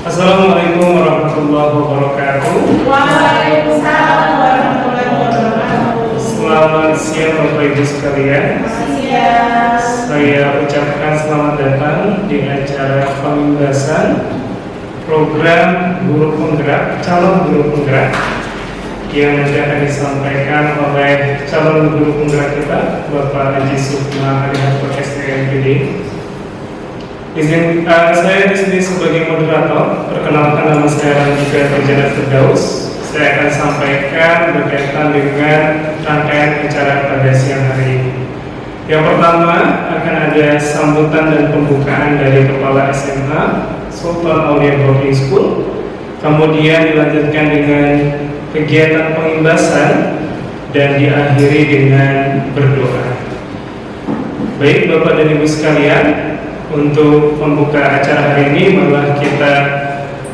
Assalamualaikum warahmatullahi wabarakatuh. Waalaikumsalam warahmatullahi wabarakatuh. Selamat siang Bapak Ibu sekalian. Siang. Saya ucapkan selamat datang di acara pembahasan program guru penggerak, calon guru penggerak yang nanti akan disampaikan oleh calon guru penggerak kita, Bapak Haji Sukma Aliharto STMPD. Izin saya di sini sebagai moderator. Perkenalkan, nama saya Ranjika Terjana Firdaus. Saya akan sampaikan berkaitan dengan rangkaian acara pada siang hari ini. Yang pertama akan ada sambutan dan pembukaan dari Kepala SMA Sultan Aulia Boarding School. Kemudian dilanjutkan dengan kegiatan pengimbasan dan diakhiri dengan berdoa. Baik Bapak dan Ibu sekalian, untuk membuka acara hari ini marilah kita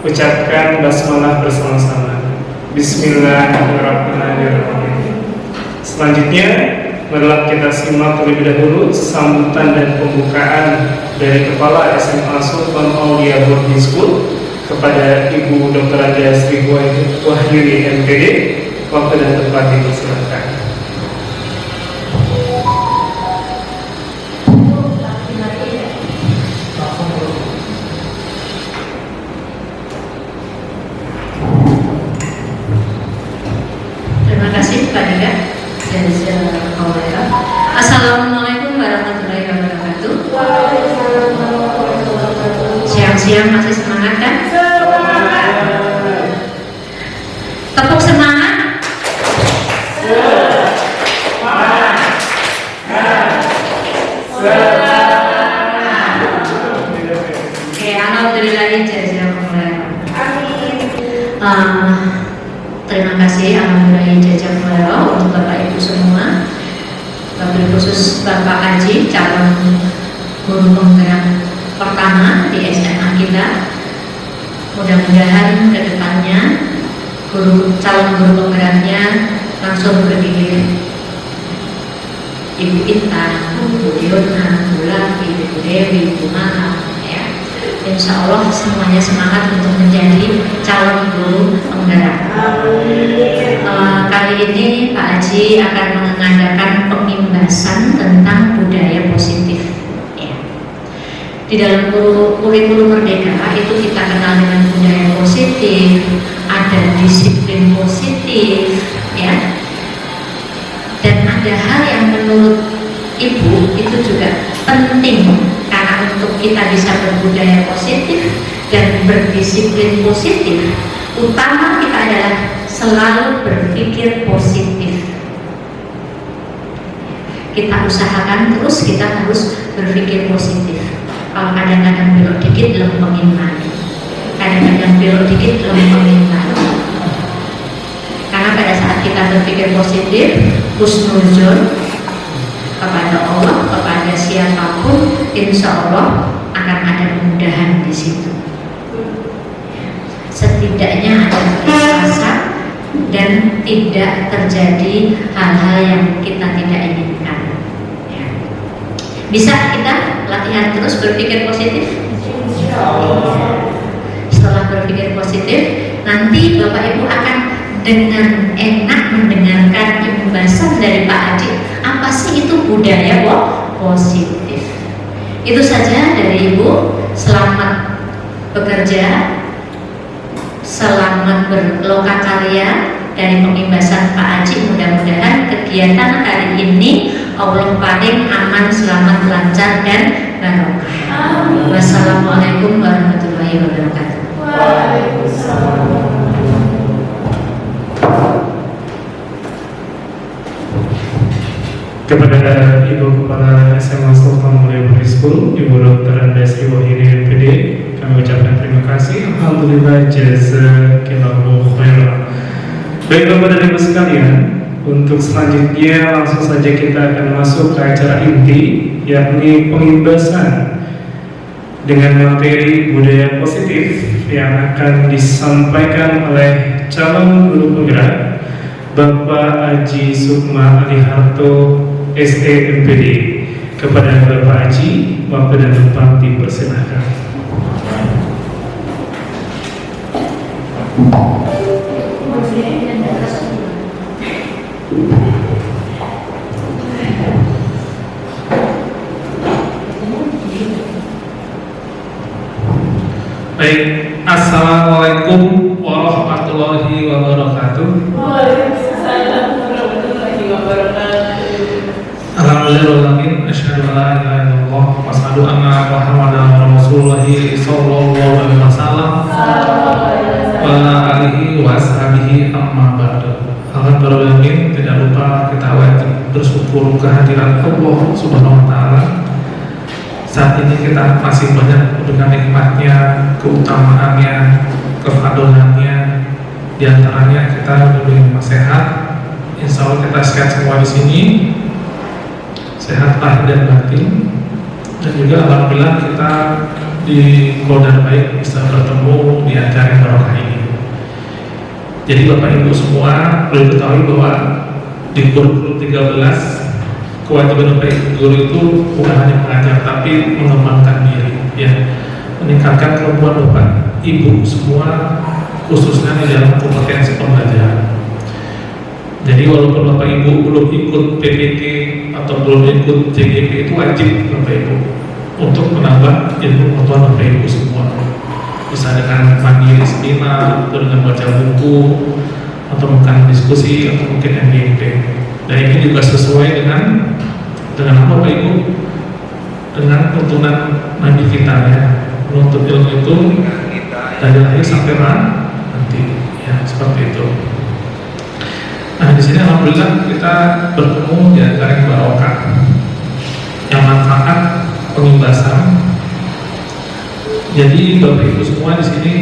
ucapkan basmalah bersama-sama. Bismillahirrahmanirrahim. Selanjutnya marilah kita simak terlebih dahulu sambutan dan pembukaan dari Kepala SMA Sultan Aulia Boarding School kepada Ibu Dr. Raja Sri Wahyuni MPD. Waktu dan tempat dipersilakan. Assalamualaikum warahmatullahi wabarakatuh. Siang-siang masih semangat kan? Semangat. Tepuk semangat. Oke, alhamdulillah terima kasih alhamdulillah untuk Bapak Ibu semua. Wabil khusus Bapak Haji, calon guru penggerak pertama di SMA kita. Mudah-mudahan ke depannya calon guru penggeraknya langsung berpikir Ibu Intan, Bu Diona, Bu Lati, Bu Dewi, Bu Mala, ya. Insya Allah semuanya semangat untuk menjadi calon guru penggerak. Kali ini Pak Haji akan mengadakan pengimbasan tentang budaya positif. Ya. Di dalam kurikulum Merdeka itu kita kenal dengan budaya positif, ada disiplin positif, ya. Dan ada hal yang menurut Ibu itu juga penting karena untuk kita bisa berbudaya positif dan berdisiplin positif, utama kita adalah selalu berpikir positif. Kita usahakan terus, kita harus berpikir positif. Kalau kadang-kadang belok dikit lempengin lagi, kadang-kadang belok dikit lempengin lagi. Karena pada saat kita berpikir positif, husnuzon kepada Allah, kepada siapapun, insya Allah akan ada kemudahan di situ. Setidaknya ada keikhlasan dan tidak terjadi hal-hal yang kita tidak inginkan. Ya. Bisa kita latihan terus berpikir positif? Setelah berpikir positif, nanti Bapak Ibu akan dengan enak mendengarkan pembahasan dari Pak Haji. Apa sih itu budaya positif? Itu saja dari Ibu. Selamat bekerja, selamat berlokakarya dari pembahasan Pak Haji. Mudah-mudahan kegiatan hari ini Allah paling aman, selamat, lancar dan barokah. Wassalamualaikum warahmatullahi wabarakatuh. Waalaikumsalam. Kepada Ibu Kepala SMA Sultan Aulia Boarding School, Ibu Dr. Sri Wahyuni MPD, kami ucapkan terima kasih. Alhamdulillah, jazakillahu khairan. Baik Bapak dan Ibu sekalian, untuk selanjutnya langsung saja kita akan masuk ke acara inti, yakni pengimbasan dengan materi budaya positif yang akan disampaikan oleh calon guru penggerak Bapak Haji Sukma Aliharto STMPD. Kepada Bapak Haji, waktu dan tempat dipersilakan. Baik, assalamualaikum warahmatullahi wabarakatuh. Waalaikumsalam warahmatullahi wabarakatuh. Alhamdulillahirobbilalamin. Asyhadu an la ilaha illallah wa asyhadu anna Muhammadan Rasulullah sallallahu alaihi wasallam wa alihi wa ashabihi amma ba'du. Alhamdulillahirobbilalamin. Tidak lupa kita wajib bersyukur kehadiran Allah Subhanahu wa taala. Saat ini kita masih banyak dengan nikmatnya, keutamaannya, kefadlannya. Di antaranya kita diberi sehat. Insya Allah kita sehat semua di sini, sehat lahir dan batin. Dan juga alhamdulillah kita di Kodar Baik bisa bertemu di acara yang barokah ini. Jadi Bapak Ibu semua perlu ketahui bahwa di kurikulum 13 kewajiban Bapak Ibu guru itu bukan hanya mengajar tapi mengembangkan diri, ya, meningkatkan kemampuan Bapak Ibu semua khususnya di dalam kompetensi pembelajaran. Jadi walaupun Bapak Ibu belum ikut PPT atau belum ikut JGP, itu wajib Bapak Ibu untuk menambah ilmu pengetahuan Bapak Ibu semua. Bisa dengan mandiri seminar, atau dengan baca buku, atau mungkin diskusi, atau mungkin MGP. Dan ini juga sesuai dengan apa Bapak Ibu? Dengan tuntunan Nabi kita, ya, menuntut ilmu itu dari lahir sampai nanti, ya, seperti itu. Nah, di sini alhamdulillah kita bertemu di acara yang barokah, yang manfaat pengimbasan. Jadi Bapak Ibu semua di sini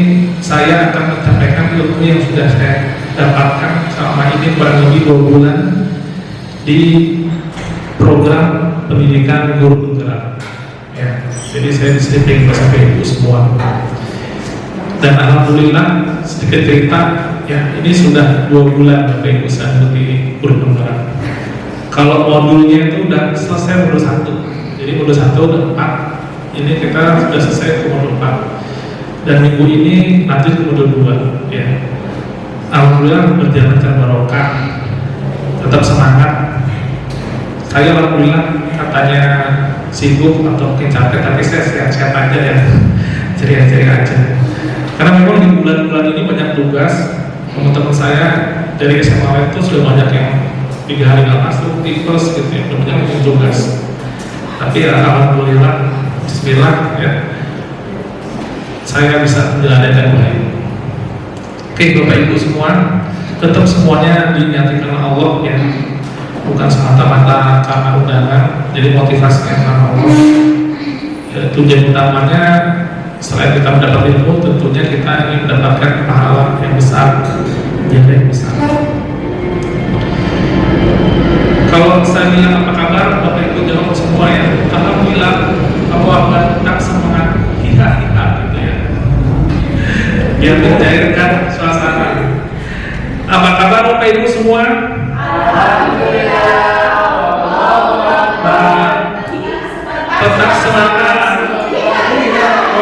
saya akan menyampaikan ilmu yang sudah saya dapatkan selama ini kurang lebih 2 bulan di program pendidikan guru penggerak, ya. Jadi saya di sini pengen Bapak Ibu semua. Dan alhamdulillah sedikit cerita, ya, ini sudah 2 bulan Bapak Ibu saya di guru penggerak. Kalau modulnya itu udah selesai modul 1, jadi modul 1 udah 4. Ini kita sudah selesai ke modul 4. Dan minggu ini lanjut ke modul 2, ya. Alhamdulillah berjalan secara barokah. Tetap semangat. Saya alhamdulillah katanya sibuk atau mungkin capek, tapi saya sehat-sehat aja, ya, ceria-ceria aja. Karena memang di bulan-bulan ini banyak tugas. Teman-teman saya dari SMA itu sudah banyak yang 3 hari nggak masuk, tipes gitu, ya, banyak yang tugas. Tapi ya, alhamdulillah, bismillah, ya, saya bisa menjalani dengan baik. Oke Bapak Ibu semua, tetap semuanya dinyatakan Allah, ya, bukan semata-mata karena undangan. Jadi motivasinya karena Allah. Ya, tujuan utamanya selain kita mendapat ilmu, tentunya kita ingin mendapatkan pahala yang besar, jasa yang besar. Kalau saya bilang apa kabar, Bapak Ibu jawab semua, ya, alhamdulillah. Allah tak semangat kita gitu, ya, biar mencairkan suasana. Apa kabar Bapak Ibu semua? Alhamdulillah. Tetap semangat.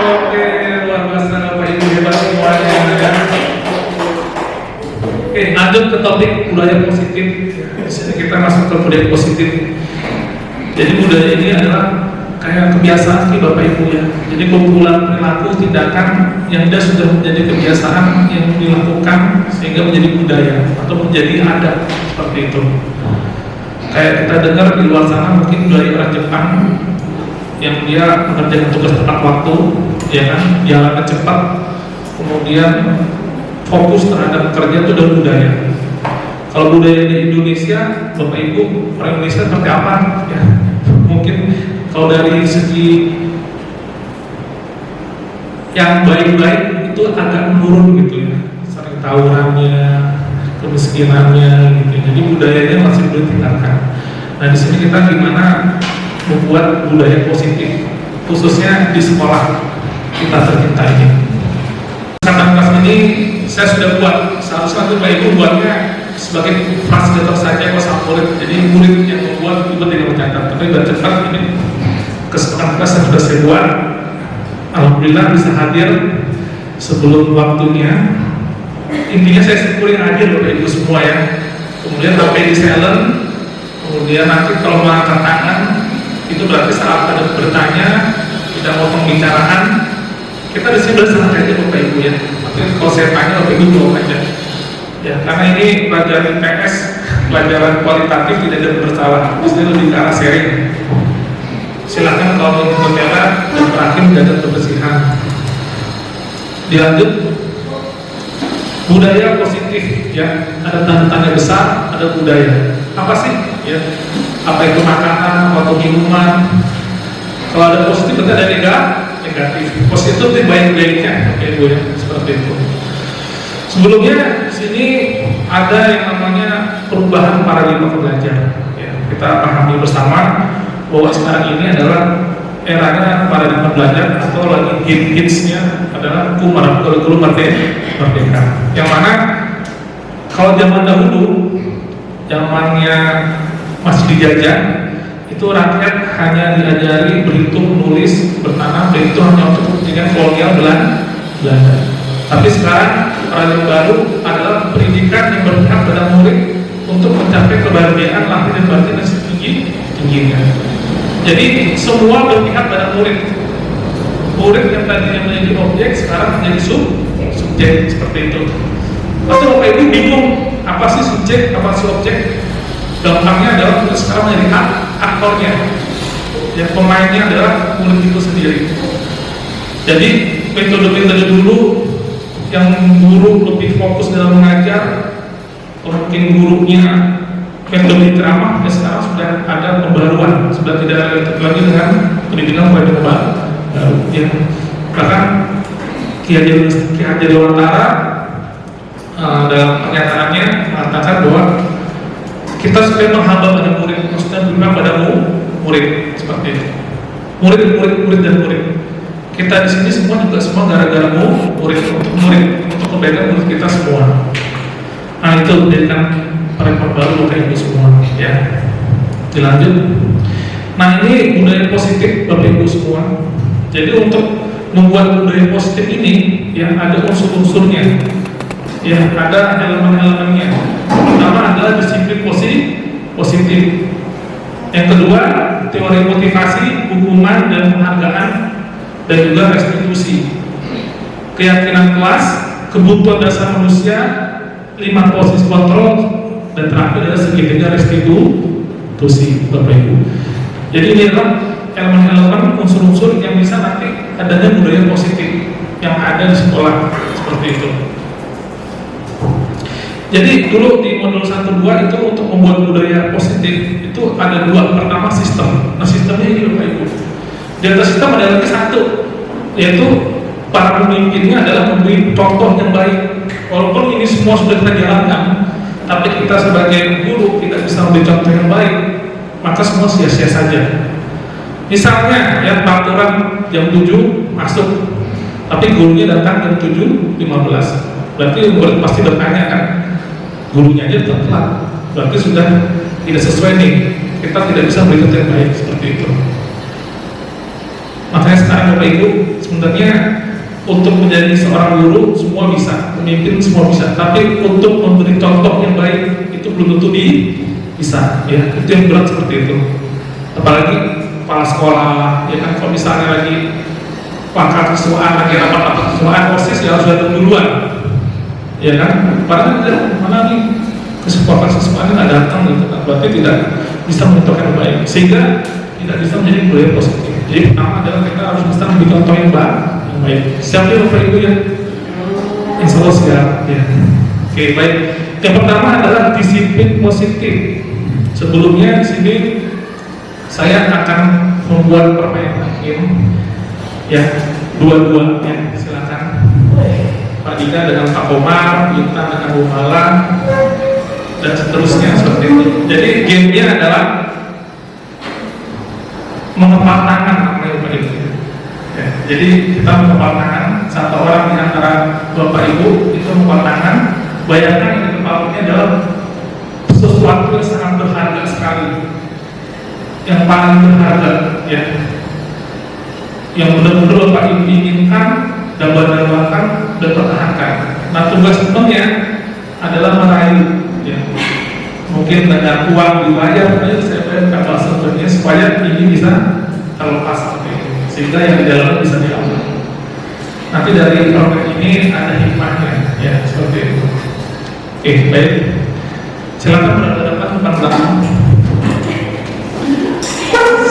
Oke, luar biasa Bapak Ibu, hebat semuanya, ya. Oke, lanjut ke topik budaya positif. Di sini kita masuk ke budaya positif. Jadi budaya ini adalah kayak kebiasaan di Bapak Ibu, ya. Jadi kumpulan perilaku tindakan yang sudah menjadi kebiasaan yang dilakukan sehingga menjadi budaya atau menjadi adat, seperti itu. Kayak kita dengar di luar sana mungkin budaya orang Jepang yang dia mengerjakan tugas tepat waktu, ya kan, jalannya cepat, kemudian fokus terhadap kerja, itu adalah budaya. Kalau budaya di Indonesia, Bapak Ibu, orang Indonesia seperti apa? Ya, mungkin kalau dari segi yang baik-baik itu agak menurun gitu, ya, sering tawurannya, kemiskinannya gitu. Jadi budayanya masih belum ditingkatkan. Nah, di sini kita gimana membuat budaya positif, khususnya di sekolah kita tercinta ini. Kesempatan kelas ini saya sudah buat, seharusnya Bapak Ibu buatnya sebagai fasilitator saja atau sampulin. Jadi murid yang membuat itu tidak mencatat, tapi sudah cepat. Ini kesempatan kelas yang sudah saya buat, alhamdulillah bisa hadir sebelum waktunya. intinya saya syukurin aja Bapak Ibu semua ya. Kemudian HP di silent, kemudian nanti kalau mengangkat tangan itu berarti saat ada bertanya, tidak mau pembicaraan, kita di sini bersantai aja Bapak Ibu ya. Tapi kalau saya tanya Bapak Ibu jawab aja. Ya, karena ini pelajaran IPS, pelajaran kualitatif, tidak ada bersalah. Di sini lebih ke arah sharing. Silakan kalau ingin berbicara dan terakhir menjaga kebersihan. Dilanjut, budaya positif ya, ada tanda-tanda besar, ada budaya. Apa sih? Ya, apa itu makanan atau minuman? Kalau ada positif berarti ada negatif. Positif itu baik-baiknya, oke Bu ya, seperti itu. Sebelumnya di sini ada yang namanya perubahan paradigma belajar. Ya, kita pahami bersama bahwa sekarang ini adalah eranya paradigma belajar atau lagi hitsnya adalah kurikulum merdeka. Yang mana kalau zaman dahulu, zamannya masih dijajah, itu rakyat hanya diajari berhitung, menulis, bertanam, dan itu hanya untuk kepentingan kolonial Belanda. Tapi sekarang paradigma baru adalah pendidikan yang berpihak pada murid untuk mencapai kebahagiaan lahir dan batin yang setinggi-tingginya. Jadi semua berpihak pada murid. Murid yang tadinya menjadi objek sekarang menjadi subjek seperti itu. Pasti Bapak Ibu bingung apa sih subjek, apa sih objek? Gampangnya adalah murid sekarang menjadi aktornya. Yang pemainnya adalah murid itu sendiri. Jadi metode-metode dulu yang guru lebih fokus dalam mengajar, mungkin gurunya metode ceramah, ya sekarang sudah ada pembaruan, sudah tidak lagi dengan pendidikan mulai baru. Ya, bahkan Ki Hajar Dewantara dalam pernyataannya mengatakan bahwa kita supaya menghamba pada murid, maksudnya berhamba pada murid seperti itu. Murid dan murid. Kita di sini semua juga semua gara-gara murid untuk kebaikan murid kita semua. Nah itu menjadikan paradigma baru Bapak Ibu semua ya. Dilanjut. Nah ini budaya positif Bapak Ibu semua. Jadi untuk membuat budaya positif ini ya ada unsur-unsurnya. Ya ada elemen-elemennya. Pertama adalah disiplin positif. Yang kedua teori motivasi, hukuman dan penghargaan dan juga restitusi. Keyakinan kelas, kebutuhan dasar manusia, 5 posisi kontrol, dan terakhir adalah segitiga restitusi Bapak Ibu. Jadi ini adalah elemen-elemen unsur-unsur yang bisa nanti adanya budaya positif yang ada di sekolah seperti itu. Jadi dulu di modul 1-2 itu untuk membuat budaya positif itu ada 2. Pertama sistem. Nah sistemnya ini Bapak Ibu. Di atas sistem ada lagi 1, yaitu para pemimpinnya adalah memberi contoh yang baik. Walaupun ini semua sudah kita jalankan, tapi kita sebagai guru tidak bisa memberi contoh yang baik, maka semua sia-sia saja. Misalnya ya peraturan jam 7 masuk, tapi gurunya datang jam 7.15, berarti murid pasti bertanya kan, gurunya aja telat, berarti sudah tidak sesuai nih, kita tidak bisa memberi contoh yang baik seperti itu. Makanya sekarang Bapak Ibu sebenarnya untuk menjadi seorang guru semua bisa, pemimpin semua bisa, tapi untuk memberi contoh yang baik itu belum tentu bisa ya, itu yang berat seperti itu. Apalagi kepala sekolah ya kan, kalau misalnya lagi pangkat siswaan, lagi rapat siswaan, OSIS ya harus datang duluan ya kan, padahal mana nih kesempatan siswaan nggak datang gitu kan, berarti tidak bisa menentukan yang baik, sehingga tidak bisa menjadi budaya positif. Jadi pertama adalah kita harus bisa memberi contoh yang baik. Siap ya Bapak Ibu ya? Insya Allah siap ya. Oke baik. Yang pertama adalah disiplin positif. Sebelumnya di sini saya akan membuat permainan game ya, dua-duanya silakan. Pak Dika dengan Pak Komar, Yunta dengan Bu Mala, dan seterusnya seperti itu. Jadi gamenya adalah mengepal tangan namanya Bapak Ibu. Ya, jadi kita mengepal tangan, satu orang di antara Bapak Ibu itu mengepal tangan. Bayangkan yang dikepalnya adalah sesuatu yang sangat berharga sekali, yang paling berharga ya, yang benar-benar Bapak Ibu inginkan dan dambakan dan pertahankan. Nah tugas temennya adalah merayu, ya. Mungkin dengan uang dibayar, ayo saya bayar kapal sebenarnya supaya ini bisa terlepas seperti itu, sehingga yang di dalam bisa diambil. Nanti dari program ini ada hikmahnya, ya seperti itu. Oke, baik. Silakan berhadapan depan belakang.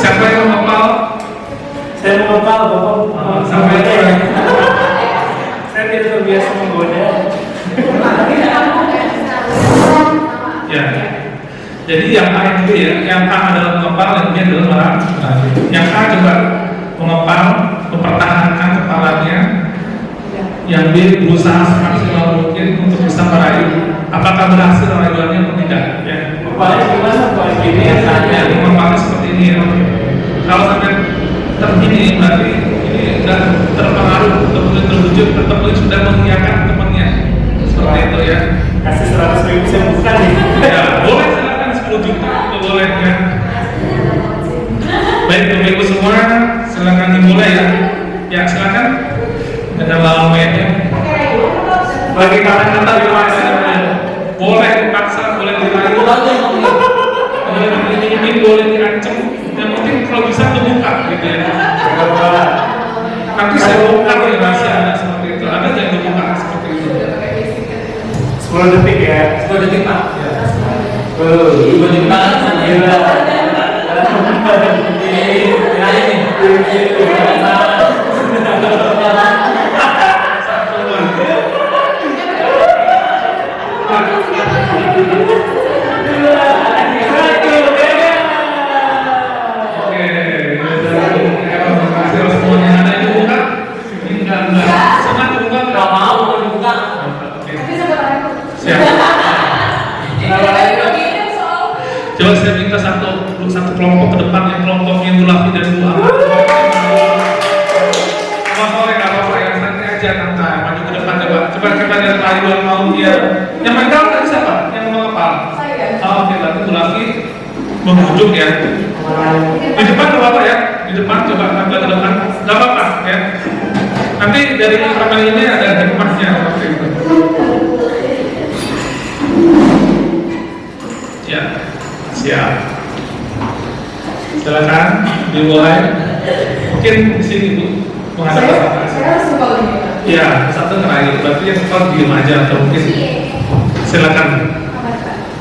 Siapa yang mau ngapal? Saya mau ngapal, Bapak. Sampai itu. Saya tidak terbiasa menggoda. Ya. Jadi yang A itu ya, yang A adalah mengepal, yang B adalah merayu. Yang A coba mengepal, mempertahankan kepalanya. Yang B berusaha semaksimal mungkin untuk bisa merayu. Apakah berhasil rayuannya atau tidak? Ya. Kepalanya gimana, Pak? Ini yang tanya. Ya, mengepalnya seperti ini ya. Kalau sampai tergini berarti ini sudah terpengaruh, kemudian terwujud, ketemu sudah mengiyakan temannya. Seperti itu ya. Kasih 100.000 saya bukan nih. Ya, boleh silakan 10 juta, itu boleh ya. Baik, Bapak Ibu semua, silakan dimulai ya. Ya, silakan dengan lama ya. Bagi kalian tetap di mana? Boleh dipaksa, boleh dirayu, boleh diiming, boleh diancam. Yang penting kalau bisa terbuka gitu ya. Nanti saya buka ya rahasia seperti itu. Ada yang dibuka seperti itu. 10 detik ya. 10 detik Pak. Ya. Ibu di belakang gila. Coba saya minta satu kelompok ke depan, yang kelompoknya Bu Lafi dan Bu Ahmad. Boleh nggak apa-apa, yang santai aja santai, maju ke depan coba. Coba kita lihat rayuan mau dia. Yang megang tadi siapa? Yang mau apa? Saya. Oh, oke, berarti Bu Lafi mengunjuk ya. Di depan nggak apa-apa ya. Di depan coba tampil ke depan, nggak apa-apa ya. Nanti dari rekaman ini ada hikmahnya seperti itu. Ya. Siap. Silakan dimulai. Mungkin di sini Bu menghadap ke sana. Saya harus lupa lagi. Iya, satu ngerayu. Berarti yang depan diem aja atau mungkin. Silakan.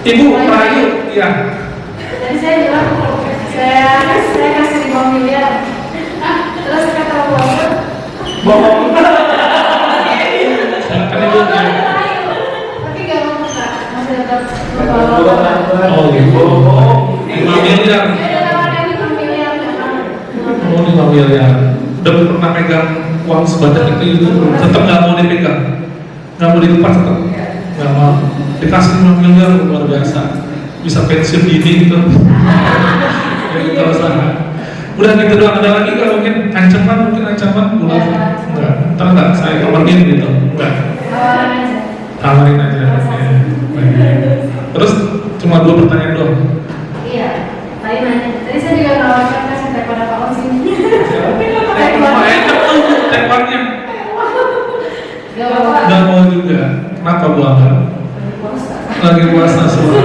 Ibu merayu, iya. Jadi saya bilang saya kasih 5 miliar. Terus kata bapak, Bohong. Silakan Ibu. Ya. tapi gak mau buka, masih tetap Oh gitu. 5 miliar. Saya udah tawarkan 5 miliar. Oh 5 miliar. Udah pernah pegang uang sebanyak itu tetap nggak mau dipegang, nggak mau dilepas tetap nggak mau. Dikasih 5 miliar luar biasa, bisa pensiun dini gitu. Ya kita usaha. Udah gitu doang, ada lagi nggak mungkin ancaman bulan enggak, ntar nggak saya kemarin gitu enggak, tawarin aja. Ya. Baik. Terus cuma 2 pertanyaan doang. Iya, tadi saya juga nawarkan kasih daripada Pak Onsin. Tepannya Gak apa-apa. nggak mau juga. Kenapa Bu Amar? Lagi puasa semua.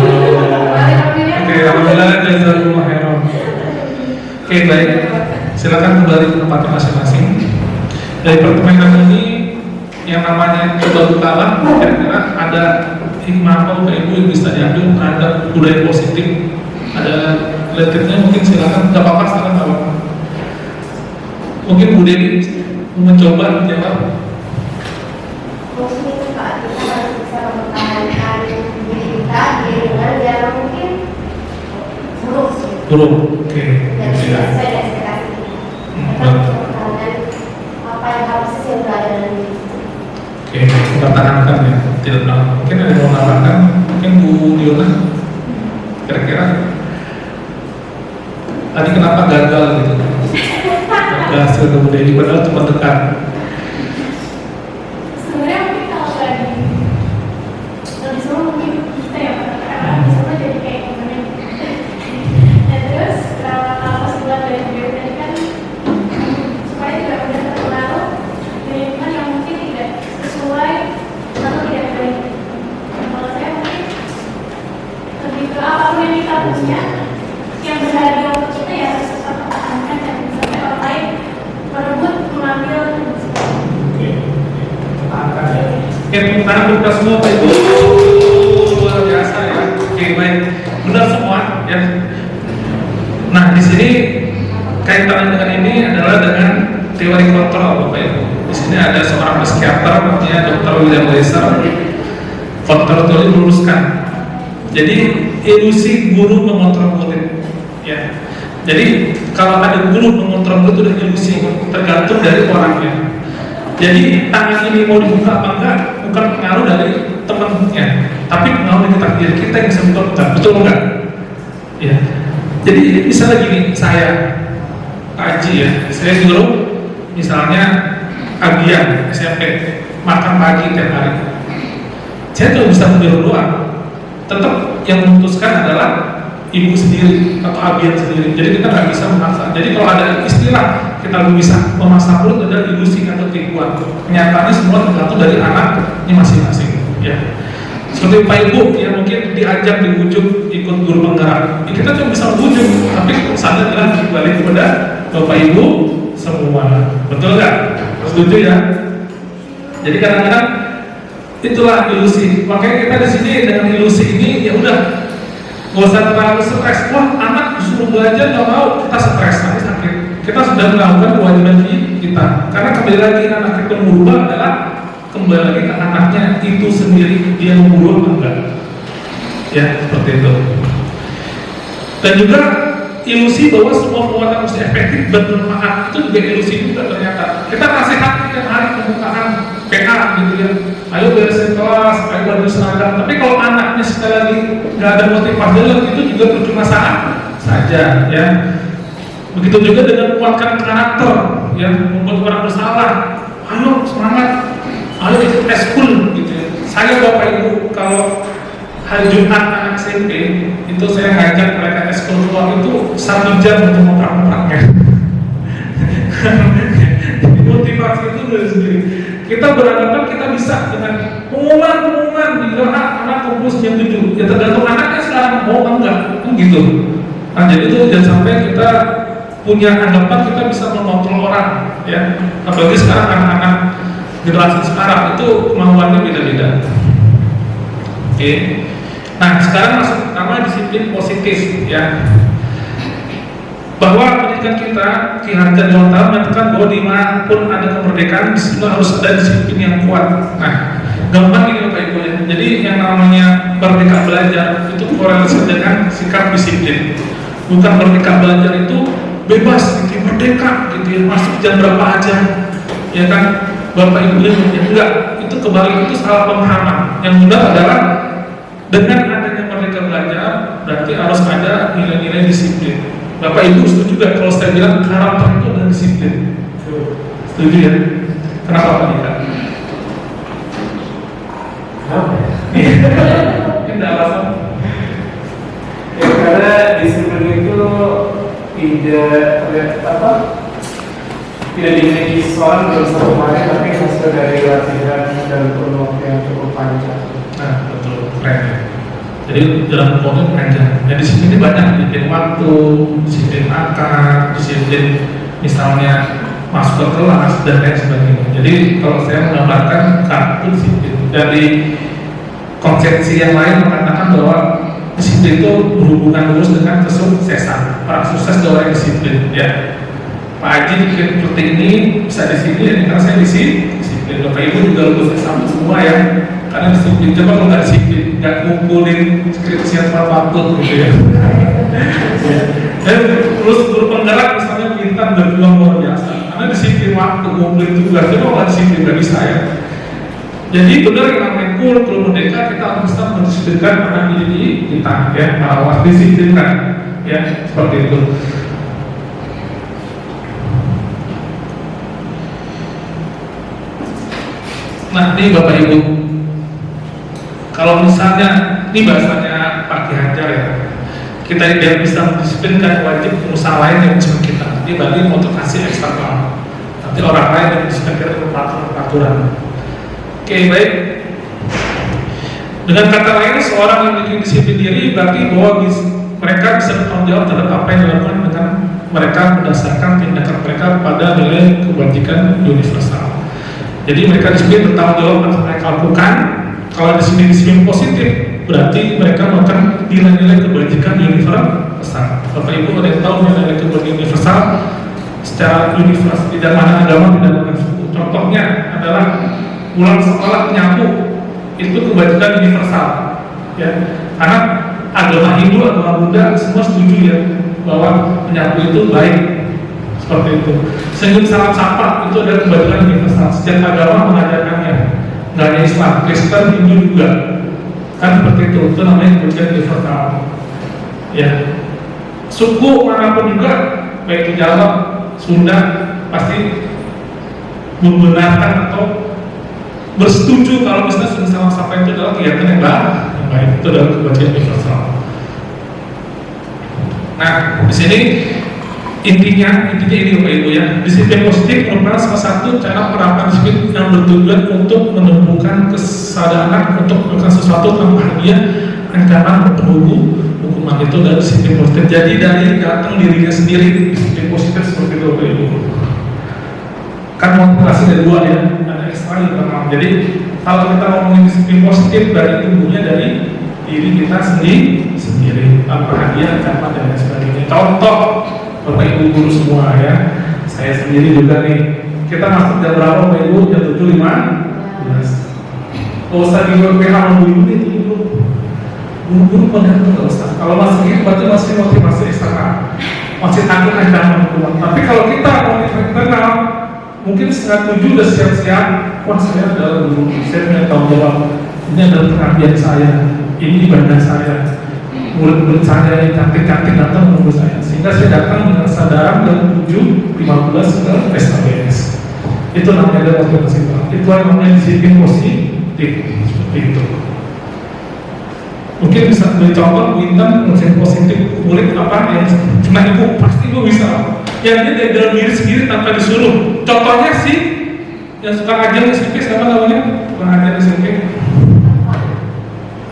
Oke, alhamdulillah jazakumullah khairan. Oke, baik. Silakan kembali ke tempatnya masing-masing. Dari pertemanan ini yang namanya coba utara, kira-kira ada hikmah apa Bapak Ibu yang bisa diambil terhadap budaya positif? Ada relatifnya mungkin silakan. Gak apa-apa, silakan nggak apa-apa. Mungkin Bu Dewi mencoba menjawab. Mungkin saat kita harus bisa mempertahankan diri kita di lingkungan yang mungkin buruk sih. Buruk, oke. Dan Ya. sesuai dengan ekspektasi kita. Kita harus mempertahankan apa yang harus yang berada dalam diri kita. Oke, mempertahankan ya. Tidak pernah. Mungkin ada yang mau menambahkan. Mungkin Bu Diona. Kira-kira tadi kenapa gagal gitu? Hasil ke Bu Dewi padahal cuma dekat. Sebenarnya mungkin kalau lagi lebih seru mungkin kita ya karena misalnya jadi kayak temennya. Dan terus kalau kesimpulan dari video tadi kan supaya tidak mudah terpengaruh di lingkungan yang mungkin tidak sesuai atau tidak yang kita punya yang berharga untuk kita ya harus tetap pertahankan dan sampai orang lain merebut mengambil. Oke, tangan buka semua Pak Ibu. Luar biasa ya. Oke, baik. Benar semua ya. Nah, di sini kaitannya dengan ini adalah dengan teori kontrol Bapak Ibu. Di sini ada seorang psikiater namanya Dr. William Glasser. Kontrol itu diluruskan. Jadi ilusi guru mengontrol murid. Ya. Jadi kalau ada guru mengontrol murid itu udah ilusi, tergantung dari orangnya. Jadi tangan ini mau dibuka apa enggak bukan pengaruh dari temannya, tapi pengaruh dari takdir kita yang bisa buka enggak, betul enggak? Ya. Jadi misalnya gini, saya Pak Haji ya, saya dulu misalnya abian SMP makan pagi tiap hari, saya tuh bisa menyuruh doang, tetap yang memutuskan adalah ibu sendiri atau abian sendiri. Jadi kita nggak bisa memaksa. Jadi kalau ada istilah kita belum bisa memaksa pun adalah ilusi atau tipuan. Kenyataannya semua tergantung dari anaknya masing-masing. Ya. Seperti Pak Ibu yang mungkin diajak dibujuk ikut guru penggerak, ya kita cuma bisa bujuk, tapi kesannya adalah kembali kepada Bapak Ibu semua. Betul nggak? Setuju ya? Jadi kadang-kadang itulah ilusi. Makanya kita di sini dengan ilusi ini ya udah nggak usah terlalu stres. Wah, anak disuruh belajar nggak mau, kita stres, nanti sakit. Kita sudah melakukan kewajiban kita. Karena kembali lagi anak itu merubah adalah kembali lagi ke anaknya itu sendiri, dia memburuh atau enggak. Ya, seperti itu. Dan juga ilusi bahwa semua penguatan mesti efektif bermanfaat itu juga ilusi juga ternyata. Kita nasihat tiap hari pembukaan PA gitu ya. Ayo beresin kelas, ayo belajar seragam. Tapi kalau anaknya sekali lagi nggak ada motivasi, itu juga percuma saja ya. Begitu juga dengan menguatkan karakter, ya, membuat orang bersalah. Ayo semangat, ayo ikut eskul gitu ya. Saya Bapak Ibu kalau hari Jumat anak SMP itu saya ngajak mereka eskul keluar itu 1 jam untuk ngontrak-ngontraknya. Motivasi itu dari sendiri. Kita beranggapan kita bisa dengan pengumuman di anak kumpul jam 7. Ya tergantung anaknya sekarang mau enggak, kan gitu. Nah jadi itu jangan sampai kita punya anggapan kita bisa mengontrol orang, ya. Apalagi sekarang anak-anak generasi sekarang itu kemampuannya beda-beda. Oke. Nah sekarang masuk pertama disiplin positif, ya. Bahwa pendidikan kita Ki Hajar Dewantara menyatakan bahwa dimanapun ada kemerdekaan di situ harus ada disiplin yang kuat. Nah, gampang ini Bapak Ibu ya. Jadi yang namanya merdeka belajar itu korelasi dengan sikap disiplin. Bukan merdeka belajar itu bebas, gitu, merdeka, gitu ya, masuk jam berapa aja, ya kan? Bapak Ibu ya enggak, itu kebalik, itu salah pemahaman. Yang benar adalah dengan adanya merdeka belajar berarti harus ada nilai-nilai disiplin. Bapak Ibu setuju juga kalau saya bilang karakter itu adalah disiplin? Setuju ya? Kenapa Pak Dika? Kenapa ya? Ini ada alasan? Ya karena disiplin itu tidak dimiliki seorang dalam satu hari, tapi hasil dari latihan dan kurun waktu yang cukup panjang. Nah, betul, keren ya. Jadi dalam waktu panjang. Nah di sini banyak disiplin waktu, disiplin makan, disiplin misalnya masuk ke kelas dan lain sebagainya. Jadi kalau saya menggambarkan kartu disiplin dari konsepsi yang lain mengatakan bahwa disiplin itu berhubungan lurus dengan kesuksesan. Orang sukses adalah orang yang disiplin, ya. Pak Haji bikin seperti ini bisa di sini, ya, karena saya disiplin. Bapak Ibu juga lulus sama semua ya, karena disiplin. Coba kalau nggak disiplin, nggak ngumpulin skripsi tepat waktu, gitu ya. Dan terus guru penggerak misalnya bintang berjuang luar biasa, karena disiplin waktu ngumpulin tugas. Coba nggak disiplin nggak bisa ya. Jadi benar yang namanya kurikulum merdeka kita harus bisa mendisiplinkan anak didik kita, ya, harus disiplinkan, ya, seperti itu. Nah, ini Bapak Ibu, kalau misalnya ini bahasanya Pak Ki Hajar ya, kita tidak bisa mendisiplinkan wajib usaha lain yang disebut kita. Ini bagi motivasi eksternal. Nanti orang lain yang disiplinkan peraturan. Oke, baik. Dengan kata lain, seorang yang memiliki disiplin diri berarti bahwa mereka bisa bertanggung jawab terhadap apa yang dilakukan dengan mereka berdasarkan tindakan mereka pada nilai kebajikan universal. Jadi mereka disiplin bertanggung jawab atas mereka lakukan. Kalau di sini disiplin positif, berarti mereka melakukan nilai-nilai kebajikan universal. Bapak Ibu ada yang tahu nilai kebajikan universal secara universal, tidak mana agama, tidak mana suku. Contohnya adalah pulang sekolah menyapu, itu kebajikan universal. Ya, karena agama Hindu, agama Buddha semua setuju ya bahwa menyapu itu baik, seperti itu. Senyum salam sapa itu adalah kebajikan universal. Setiap agama mengajarkannya, nggak hanya Islam, Kristen, Hindu juga kan seperti itu namanya kebajikan universal. Ya, suku manapun juga, baik itu Jawa, Sunda, pasti membenarkan atau bersetuju kalau misalnya senyum salam sapa itu adalah kegiatan yang baik, itu adalah kebajikan universal. Nah, di sini intinya ini Bapak Ibu ya, disiplin positif merupakan salah satu cara penerapan disiplin yang bertujuan untuk menumbuhkan kesadaran untuk melakukan sesuatu tanpa dia ancaman bertunggu hukuman itu dari disiplin positif. Jadi dari datang dirinya sendiri disiplin positif seperti itu Bapak Ibu. Kan motivasi ada dua ya, ada eksternal dan internal. Jadi kalau kita ngomongin disiplin positif dari tumbuhnya dari diri kita sendiri tanpa hadiah, ancaman dan lain sebagainya. Contoh Bapak Ibu guru semua ya, saya sendiri juga nih, kita masuk jam berapa Bapak Ibu? Jam 7.15. Kalau usah di PH ibu nih tidur, guru pada nggak usah. Kalau masih gitu berarti masih motivasi eksternal, masih takut ancaman hukuman. Tapi kalau kita motivasi internal, mungkin setengah 7 udah siap-siap. Wah, saya adalah guru, saya punya tanggung jawab. Ini adalah pengabdian saya, ini ibadah saya. Murid-murid saya yang cantik-cantik datang menunggu saya, sehingga saya datang dengan kesadaran jam 7.15 ke SKBS. Itu namanya motivasi. Itu namanya disiplin positif, seperti itu. Mungkin bisa beri contoh, Winton disiplin positif murid apa yang cuma ibu, pasti ibu bisa. Yang dia dari dalam diri sendiri tanpa disuruh. Contohnya sih, yang suka ngajar di SMP, siapa namanya? Suka ngajar di SMP.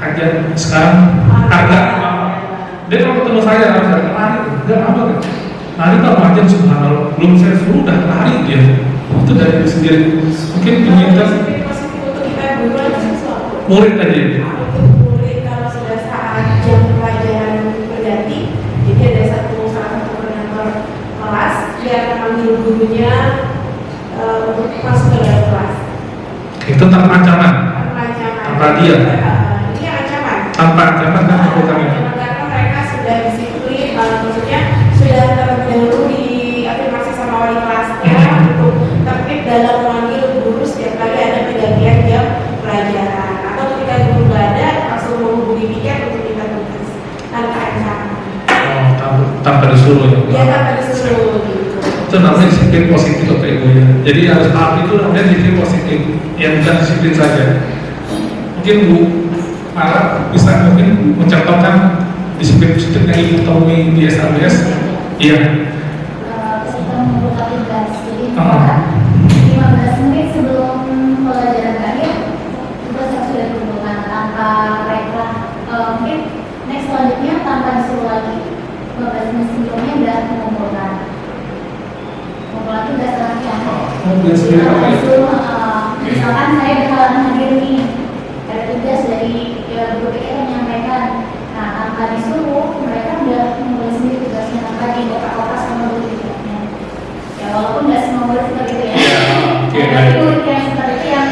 Ajar sekarang harga. Dia kalau ketemu saya harus lari, enggak apa kan? Lari kalau ajar subhanallah, belum saya suruh udah lari dia. Itu dari diri sendiri. Mungkin diminta murid aja. Murid kalau sudah saat jam pelajaran berganti, jadi ada salah satu koordinator kelas dia akan manggil gurunya untuk masuk ke dalam kelas. Itu tanpa ancaman. Tanpa dia. Ini ancaman. Tanpa ancaman kan bukannya. Karena mereka sudah disiplin, maksudnya sudah terlebih dahulu diafirmasi sama wali kelasnya untuk tertib dalam memanggil guru setiap kali ada pergantian jam pelajaran, atau ketika guru nggak ada langsung menghubungi piket untuk minta tugas tanpa ancaman. Oh, tanpa disuruh ya. Iya, tanpa disuruh gitu. Itu namanya disiplin positif Bapak Ibu ya. Jadi harus paham itu namanya disiplin positif, yang bukan disiplin saja. Mungkin Bu Mara bisa mungkin mencontohkan disiplin positif yang Ibu temui di SKBS. Iya. Kita membuka tugas, jadi 15 menit sebelum pelajaran terakhir tugas yang sudah dikumpulkan tanpa mereka mungkin next selanjutnya tanpa disuruh lagi 15 menit sebelumnya sudah mengumpulkan tugas terakhir. Misalkan saya berhalangan hadir nih, ada tugas dari guru PK menyampaikan, nah tanpa disuruh mereka udah menulis sendiri tugasnya tanpa di kotak-kotak sama guru PK-nya. Ya walaupun nggak semua murid seperti itu ya. Tapi murid yang seperti itu yang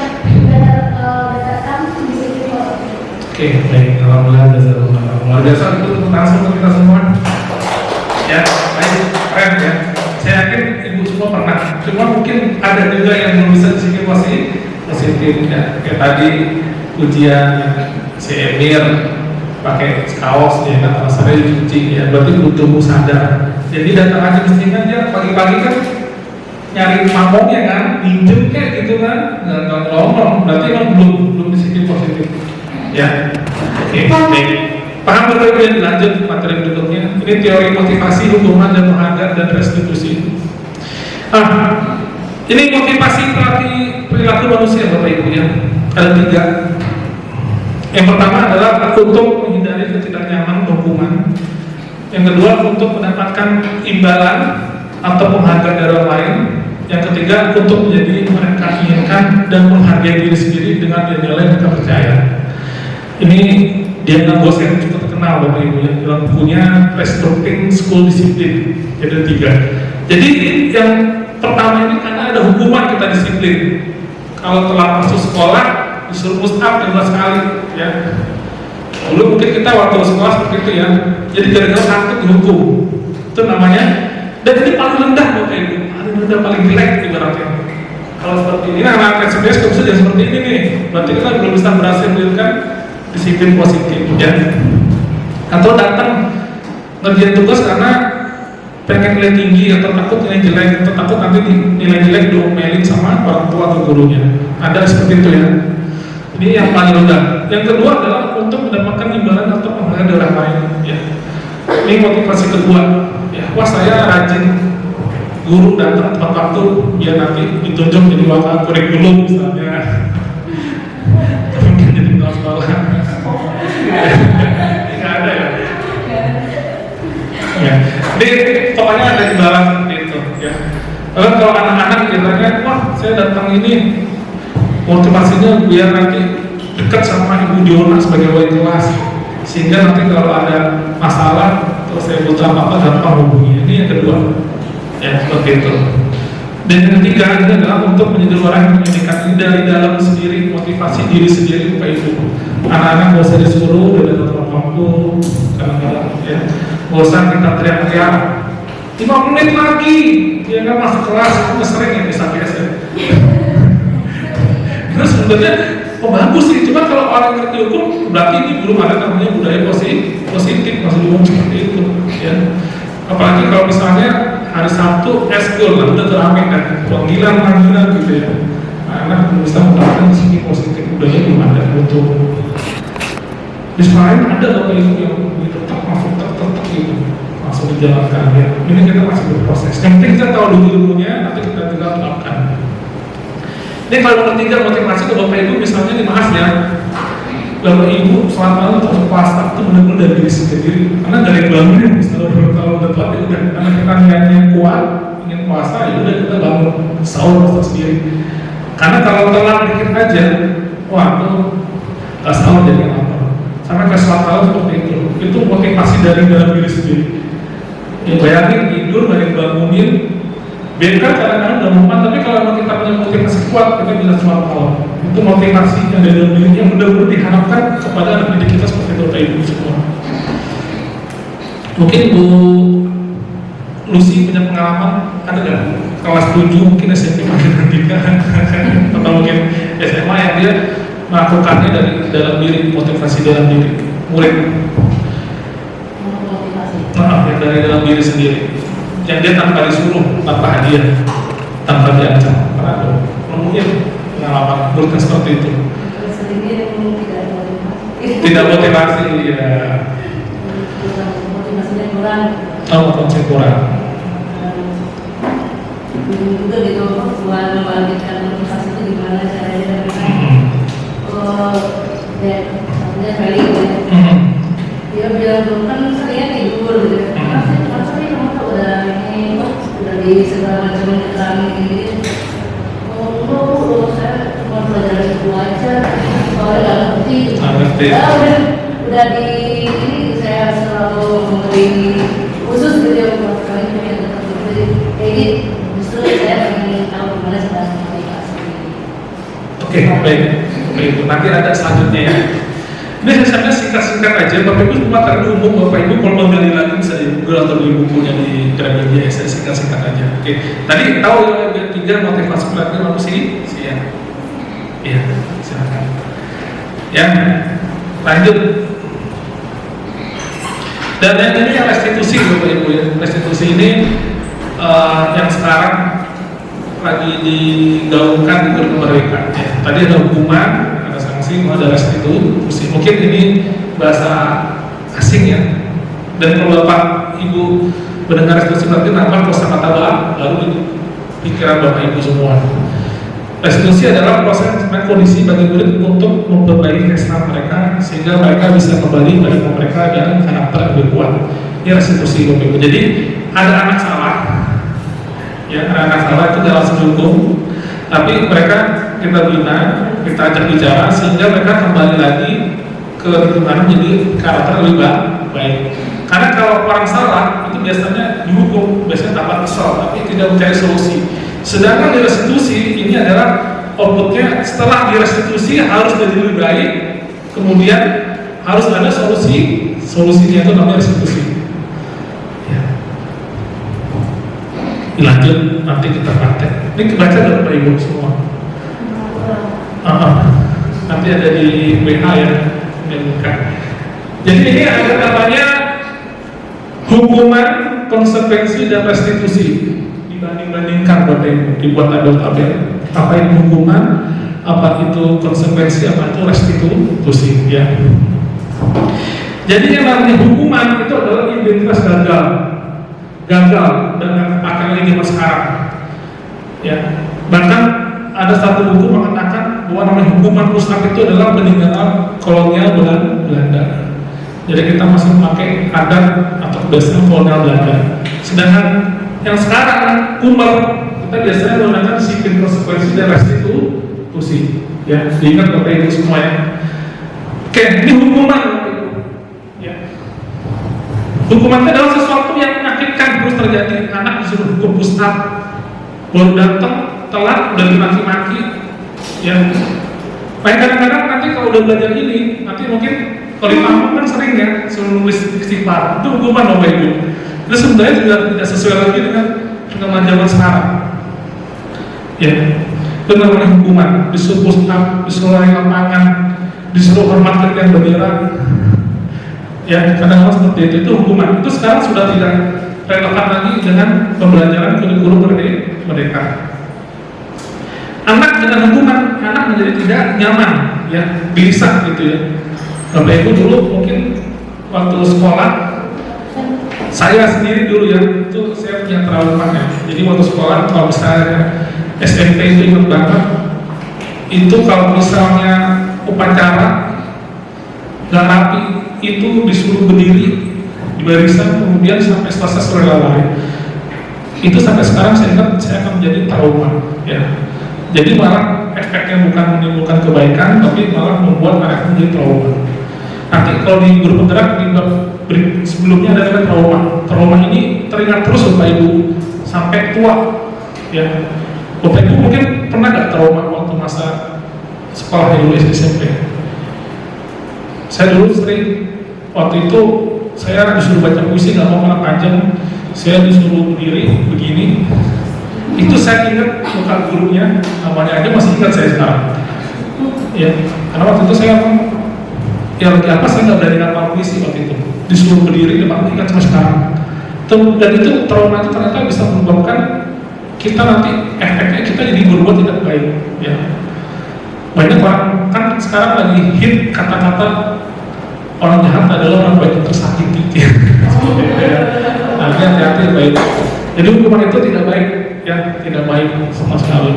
berdasarkan disiplin positif. Oke, baik. Alhamdulillah jazakallah. Luar biasa itu langsung untuk kita semua. Ya, baik, keren ya. Saya yakin ibu semua pernah. Cuma mungkin ada juga yang belum bisa disiplin positif ya. Kayak tadi ujian si Emir pakai kaos dia nggak alasannya dicuci ya, berarti butuh sadar. Jadi datang aja mestinya dia pagi-pagi kan nyari mamongnya kan, minjem kayak gitu kan, nggak ngomong, berarti emang belum disiplin positif. Ya, oke, baik. Paham betul lanjut materi berikutnya. Ini teori motivasi, hukuman dan penghargaan dan restitusi. Ini motivasi perilaku manusia Bapak Ibu ya. Ada 3. Yang pertama adalah untuk menghindari ketidaknyamanan hukuman Yang kedua untuk mendapatkan imbalan atau penghargaan dari orang lain. Yang ketiga untuk menjadi mereka inginkan dan menghargai diri sendiri dengan nilai yang percaya. Ini dia Gosen cukup terkenal Bapak Ibu ya, dalam bukunya Restructuring School Discipline. Jadi ada 3. Jadi yang pertama ini karena ada hukuman kita disiplin. Kalau telah masuk sekolah disuruh push up 15 kali ya. Dulu mungkin kita waktu sekolah seperti itu ya. Jadi gara-gara sakit dihukum. Itu namanya. Dan ini paling rendah Bapak Ibu. Paling rendah, paling jelek ibaratnya. Kalau seperti ini, anak SBS kalau bisa seperti ini nih. Berarti kita belum bisa berhasil memberikan disiplin positif ya. Atau datang ngerjain tugas karena pengen nilai tinggi atau takut nilai jelek atau takut nanti nilai jelek diomelin sama orang tua atau gurunya. Ada seperti itu ya. Ini yang paling rendah. Yang kedua adalah untuk mendapatkan imbalan atau penghargaan dari orang lain ya. Ini motivasi kedua ya. Wah saya rajin guru datang tepat waktu biar nanti ditunjuk jadi wakil kurikulum misalnya. Mungkin jadi kelas sekolah. Tidak ada ya. Ya, jadi pokoknya ada imbalan seperti itu ya. Lalu kalau anak-anak biasanya, wah saya datang ini motivasinya biar nanti dekat sama Ibu Diona sebagai wali kelas, sehingga nanti kalau ada masalah atau saya butuh apa-apa gampang hubungi. Ini yang kedua ya, seperti itu. Dan yang ketiga ini adalah untuk menjadi orang yang menyediakan dari dalam sendiri, motivasi diri sendiri Bapak Ibu. Anak-anak gak usah disuruh dari dalam waktu kadang-kadang ya. Gak usah kita teriak-teriak 5 menit lagi dia kan masuk kelas, itu sering ya bisa biasa. Terus sebenarnya bagus sih, cuma kalau orang ngerti hukum berarti ini belum ada namanya budaya positif masih diumum seperti itu ya. Apalagi kalau misalnya hari Sabtu eskul lah udah teramai kan panggilan gitu ya. Anak belum bisa mendapatkan sisi positif budaya belum ada untuk. Di lain ada Bapak Ibu yang tetap masuk tetap gitu langsung dijalankan ya. Ini kita masih berproses. Yang penting kita tahu dulu ilmunya, nanti kita tinggal terapkan. Ini kalau nomor 3 motivasi ke Bapak Ibu misalnya di Maas ya. Bapak Ibu sholat malam atau puasa itu benar-benar dari diri sendiri. Karena dari bangunnya kalau dapat ya udah. Karena kita niatnya kuat ingin puasa ya udah kita bangun sahur sendiri. Karena kalau telat dikit aja, wah itu nggak sahur jadi lapar. Sampai ke sholat malam seperti itu. Itu motivasi dari dalam diri sendiri. Ya bayangin tidur dari bangunin. Biarkan kadang-kadang udah makan, tapi kalau kita punya motivasi kuat, kita bisa sholat malam. Itu motivasi yang dari dalam diri yang benar-benar diharapkan kepada anak didik kita seperti itu Bapak Ibu semua. Mungkin Bu Lucy punya pengalaman, ada nggak? Kelas 7 mungkin SMP pendidikan atau mungkin SMA yang dia melakukannya dari dalam diri, motivasi dalam diri murid. Nah, yang dari dalam diri sendiri. Yang dia tanpa disuruh, tanpa hadiah, tanpa diancam. Karena ada mungkin pengalaman murid seperti itu. Tidak motivasi, ya. Motivasinya kurang. Oh, motivasi kurang. Juga gitu, buat membangkitkan motivasi itu gimana caranya dan kali gitu ya. Dia bilang tuh kan saya tidur gitu. Udah di segala macam keterangan ini. Oh, saya cuma pelajaran itu aja. Soalnya nggak ngerti. Udah di ini saya selalu memberi khusus gitu ya buat kalian yang tetap jadi ini justru saya ingin tahu gimana cara motivasi. Oke, baik. Baik, nanti ada selanjutnya ya. Ini saya singkat-singkat aja, Bapak Ibu cuma karena umum Bapak Ibu kalau menggali lagi bisa di Google atau di bukunya di Gramedia, saya singkat-singkat aja. Oke, tadi tahu yang 3 motivasi pelatih manusia, iya, silakan. Ya, lanjut. Dan yang ini yang restitusi Bapak Ibu ya, restitusi ini yang sekarang lagi digaungkan di kemerdekaan. Ya. Tadi ada hukuman, ada sanksi, ada restitusi. Mungkin ini bahasa asing ya. Dan kalau Bapak Ibu mendengar restitusi berarti nambah kosakata baru di pikiran Bapak Ibu semua. Restitusi adalah proses kondisi bagi murid untuk memperbaiki kesalahan mereka sehingga mereka bisa kembali pada mereka dan karakter yang lebih kuat. Ini restitusi Bapak Ibu. Jadi ada anak salah, ya ada anak salah itu dalam hukum, tapi mereka kita bina, kita ajak bicara sehingga mereka kembali lagi ke lingkungan menjadi karakter lebih baik. Karena kalau orang salah itu biasanya dihukum, biasanya dapat kesal, tapi tidak mencari solusi. Sedangkan di restitusi ini adalah outputnya setelah direstitusi harus jadi lebih baik, kemudian harus ada solusinya itu namanya restitusi. Ya. Dilanjut nanti kita praktek. Ini kebaca dari Bapak Ibu semua. Nanti ada di WA ya, jadi ini ada namanya hukuman, konsekuensi dan restitusi. Dibandingkan Bapak Ibu, dibuat tabel-tabel. Apa itu hukuman, apa itu konsekuensi, apa itu restitusi ya. Jadi yang namanya hukuman itu adalah identitas gagal dengan pakai lagi zaman sekarang ya. Bahkan ada satu buku mengatakan bahwa namanya hukuman musnah itu adalah peninggalan kolonial Belanda. Jadi kita masih memakai adat atau kebiasaan kolonial Belanda. Sedangkan yang sekarang kita biasanya menggunakan disiplin, konsekuensi dan restitusi ya. Diingat Bapak Ibu semua ya. Oke, ini hukuman Bapak Ibu ya. Hukuman itu adalah sesuatu yang menyakitkan terus terjadi. Anak disuruh hukum pusat, baru datang telat udah dimaki-maki ya. Baik, kadang-kadang nanti kalau udah belajar ini, nanti mungkin kalau di kampung kan sering ya suruh nulis istighfar, itu hukuman Bapak Ibu. Itu sebenarnya juga tidak sesuai lagi dengan zaman sekarang ya. Itu namanya hukuman, disuruh pusat, disuruh lari lapangan, disuruh hormat dengan bendera ya. Kadang-kadang seperti itu hukuman. Itu sekarang sudah tidak relevan lagi dengan pembelajaran kurikulum merdeka. Anak dengan hukuman, anak menjadi tidak nyaman ya, gelisah gitu ya. Bapak Ibu dulu mungkin waktu sekolah, saya sendiri dulu ya, itu saya punya trauma ya. Jadi waktu sekolah kalau misalnya SMP itu ingat banget, itu kalau misalnya upacara nggak rapi, itu disuruh berdiri di barisan, kemudian sampai selesai sore lari. Itu sampai sekarang saya ingat, saya akan menjadi trauma ya. Jadi malah efeknya bukan menimbulkan kebaikan, tapi malah membuat mereka menjadi trauma. Nanti kalau di guru penggerak sebelumnya ada trauma ini teringat terus Bapak Ibu sampai tua ya. Bapak Ibu mungkin pernah nggak trauma waktu masa sekolah dulu SMP? Saya dulu sering, waktu itu saya disuruh baca puisi nggak mau malah panjang, saya disuruh berdiri begini. Itu saya ingat muka gurunya, namanya aja masih ingat saya sekarang ya. Karena waktu itu saya ya lagi apa, saya nggak berani ngapal puisi waktu itu, disuruh berdiri depan, ingat sampai sekarang. Dan itu trauma itu ternyata bisa menyebabkan kita nanti efeknya kita jadi berbuat tidak baik ya. Banyak orang kan sekarang lagi hit kata-kata orang jahat adalah orang baik yang tersakiti ya. Nah, hati-hati baik. Jadi hukuman itu tidak baik ya, tidak baik sama sekali.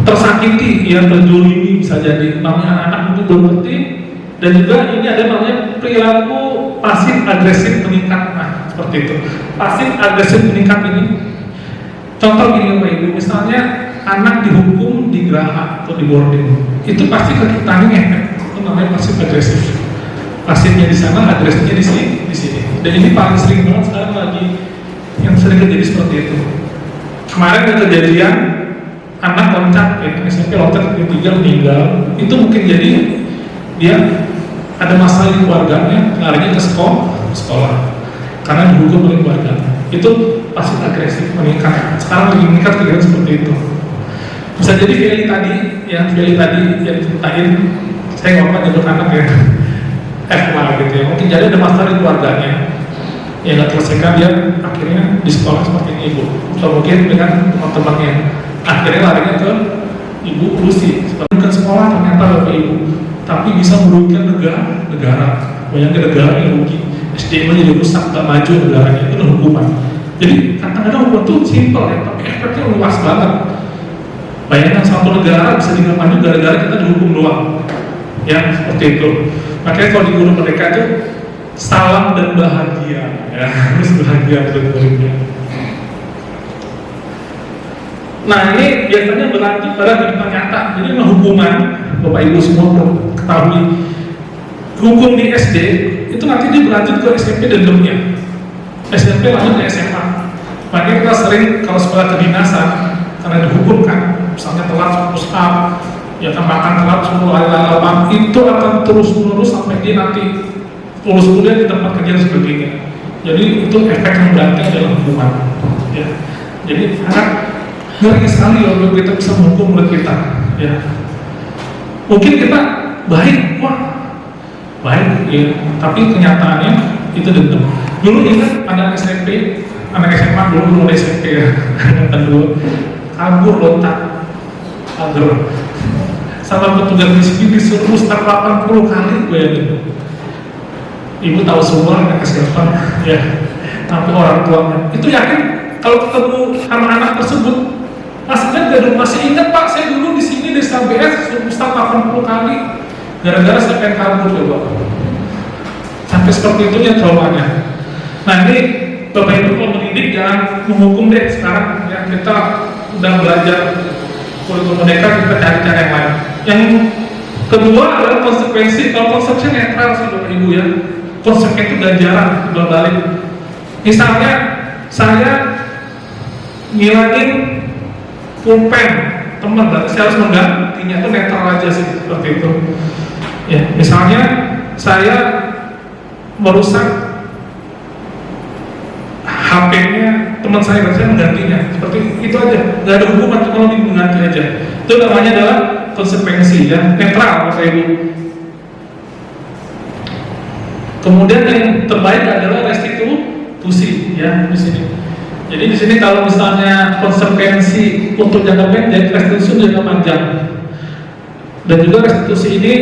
Tersakiti ya, terjolimi bisa jadi, namanya anak itu belum ngerti. Dan juga ini ada namanya perilaku pasif agresif meningkat. Nah seperti itu, pasif agresif meningkat ini contoh gini Bapak Ibu, misalnya anak dihukum di geraha atau di boarding, itu pasti ke kita nih efek, itu namanya pasif agresif. Pasifnya di sana, agresifnya di sini. Dan ini paling sering banget sekarang lagi yang sering terjadi seperti itu. Kemarin ada kejadian anak loncat ya, SMP loncat ke tiga meninggal. Itu mungkin jadi dia ada masalah di keluarganya, larinya ke sekolah karena dihukum oleh keluarganya. Itu pasif agresif meningkat. Sekarang lagi meningkat kira-kira seperti itu. Bisa jadi Feli tadi yang ceritain, saya ngomong nyebut anak ya, gitu ya. Mungkin jadi ada masalah di keluarganya yang nggak terselesaikan, dia akhirnya di sekolah seperti ini ibu, atau mungkin dengan teman-temannya akhirnya larinya ke ibu Lucy. Seperti ke sekolah ternyata Bapak Ibu, tapi bisa merugikan negara. Banyak negara yang rugi, SDM-nya jadi rusak, nggak maju negaranya, itu hukuman. Jadi kadang-kadang hukuman itu simpel ya, tapi efeknya luas banget. Bayangkan satu negara bisa dengan maju gara-gara kita dihukum doang, ya seperti itu. Makanya kalau di guru mereka itu salam dan bahagia, ya harus bahagia buat muridnya. Nah ini biasanya berlanjut pada kehidupan nyata. Jadi hukuman, Bapak Ibu semua perlu ketahui, hukum di SD itu nanti dia berlanjut ke SMP dan berikutnya. SMP lanjut ke SMA. Makanya kita sering kalau sekolah kedinasan karena dihukum kan, misalnya telat push up, ya kan makan telat 10 hari lalapan, itu akan terus menerus sampai dia nanti lulus kuliah di tempat kerja dan sebagainya. Jadi itu efek yang berarti adalah hukuman. Ya. Jadi sangat ngeri sekali kalau kita bisa menghukum murid kita. Ya. Mungkin kita baik, wah baik, ya. Tapi kenyataannya itu dendam. Dulu ingat anak SMP, anak SMA belum SMP ya, kedua kabur loncat, kabur. Sama petugas miskin disuruh start 80 kali, bayangin. Ibu tahu semua anak siapa, ya, sampai orang tuanya. Itu yakin kalau ketemu sama anak tersebut, masih ingat Pak, saya dulu di sini di SBS suruh start 80 kali, gara-gara saya pengen kabur coba. Sampai seperti itu ya traumanya. Nah ini Bapak Ibu kalau mendidik jangan menghukum deh sekarang ya, kita udah belajar kurikulum merdeka, kita cari cara yang lain. Yang kedua adalah konsekuensi. Kalau konsepsi netral sih Bapak Ibu ya, konsep itu ganjaran berbalik. Misalnya saya ngilangin pulpen teman, berarti saya harus menggantinya, itu netral aja sih seperti itu. Ya, misalnya saya merusak HP-nya teman saya, berarti saya menggantinya. Seperti itu aja, nggak ada hukuman, cuma lebih mengganti aja. Itu namanya adalah konsekuensi ya, netral Bapak Ibu. Kemudian yang terbaik adalah restitusi ya di sini. Jadi di sini kalau misalnya konsekuensi untuk jangka pendek, restitusi jangka panjang. Dan juga restitusi ini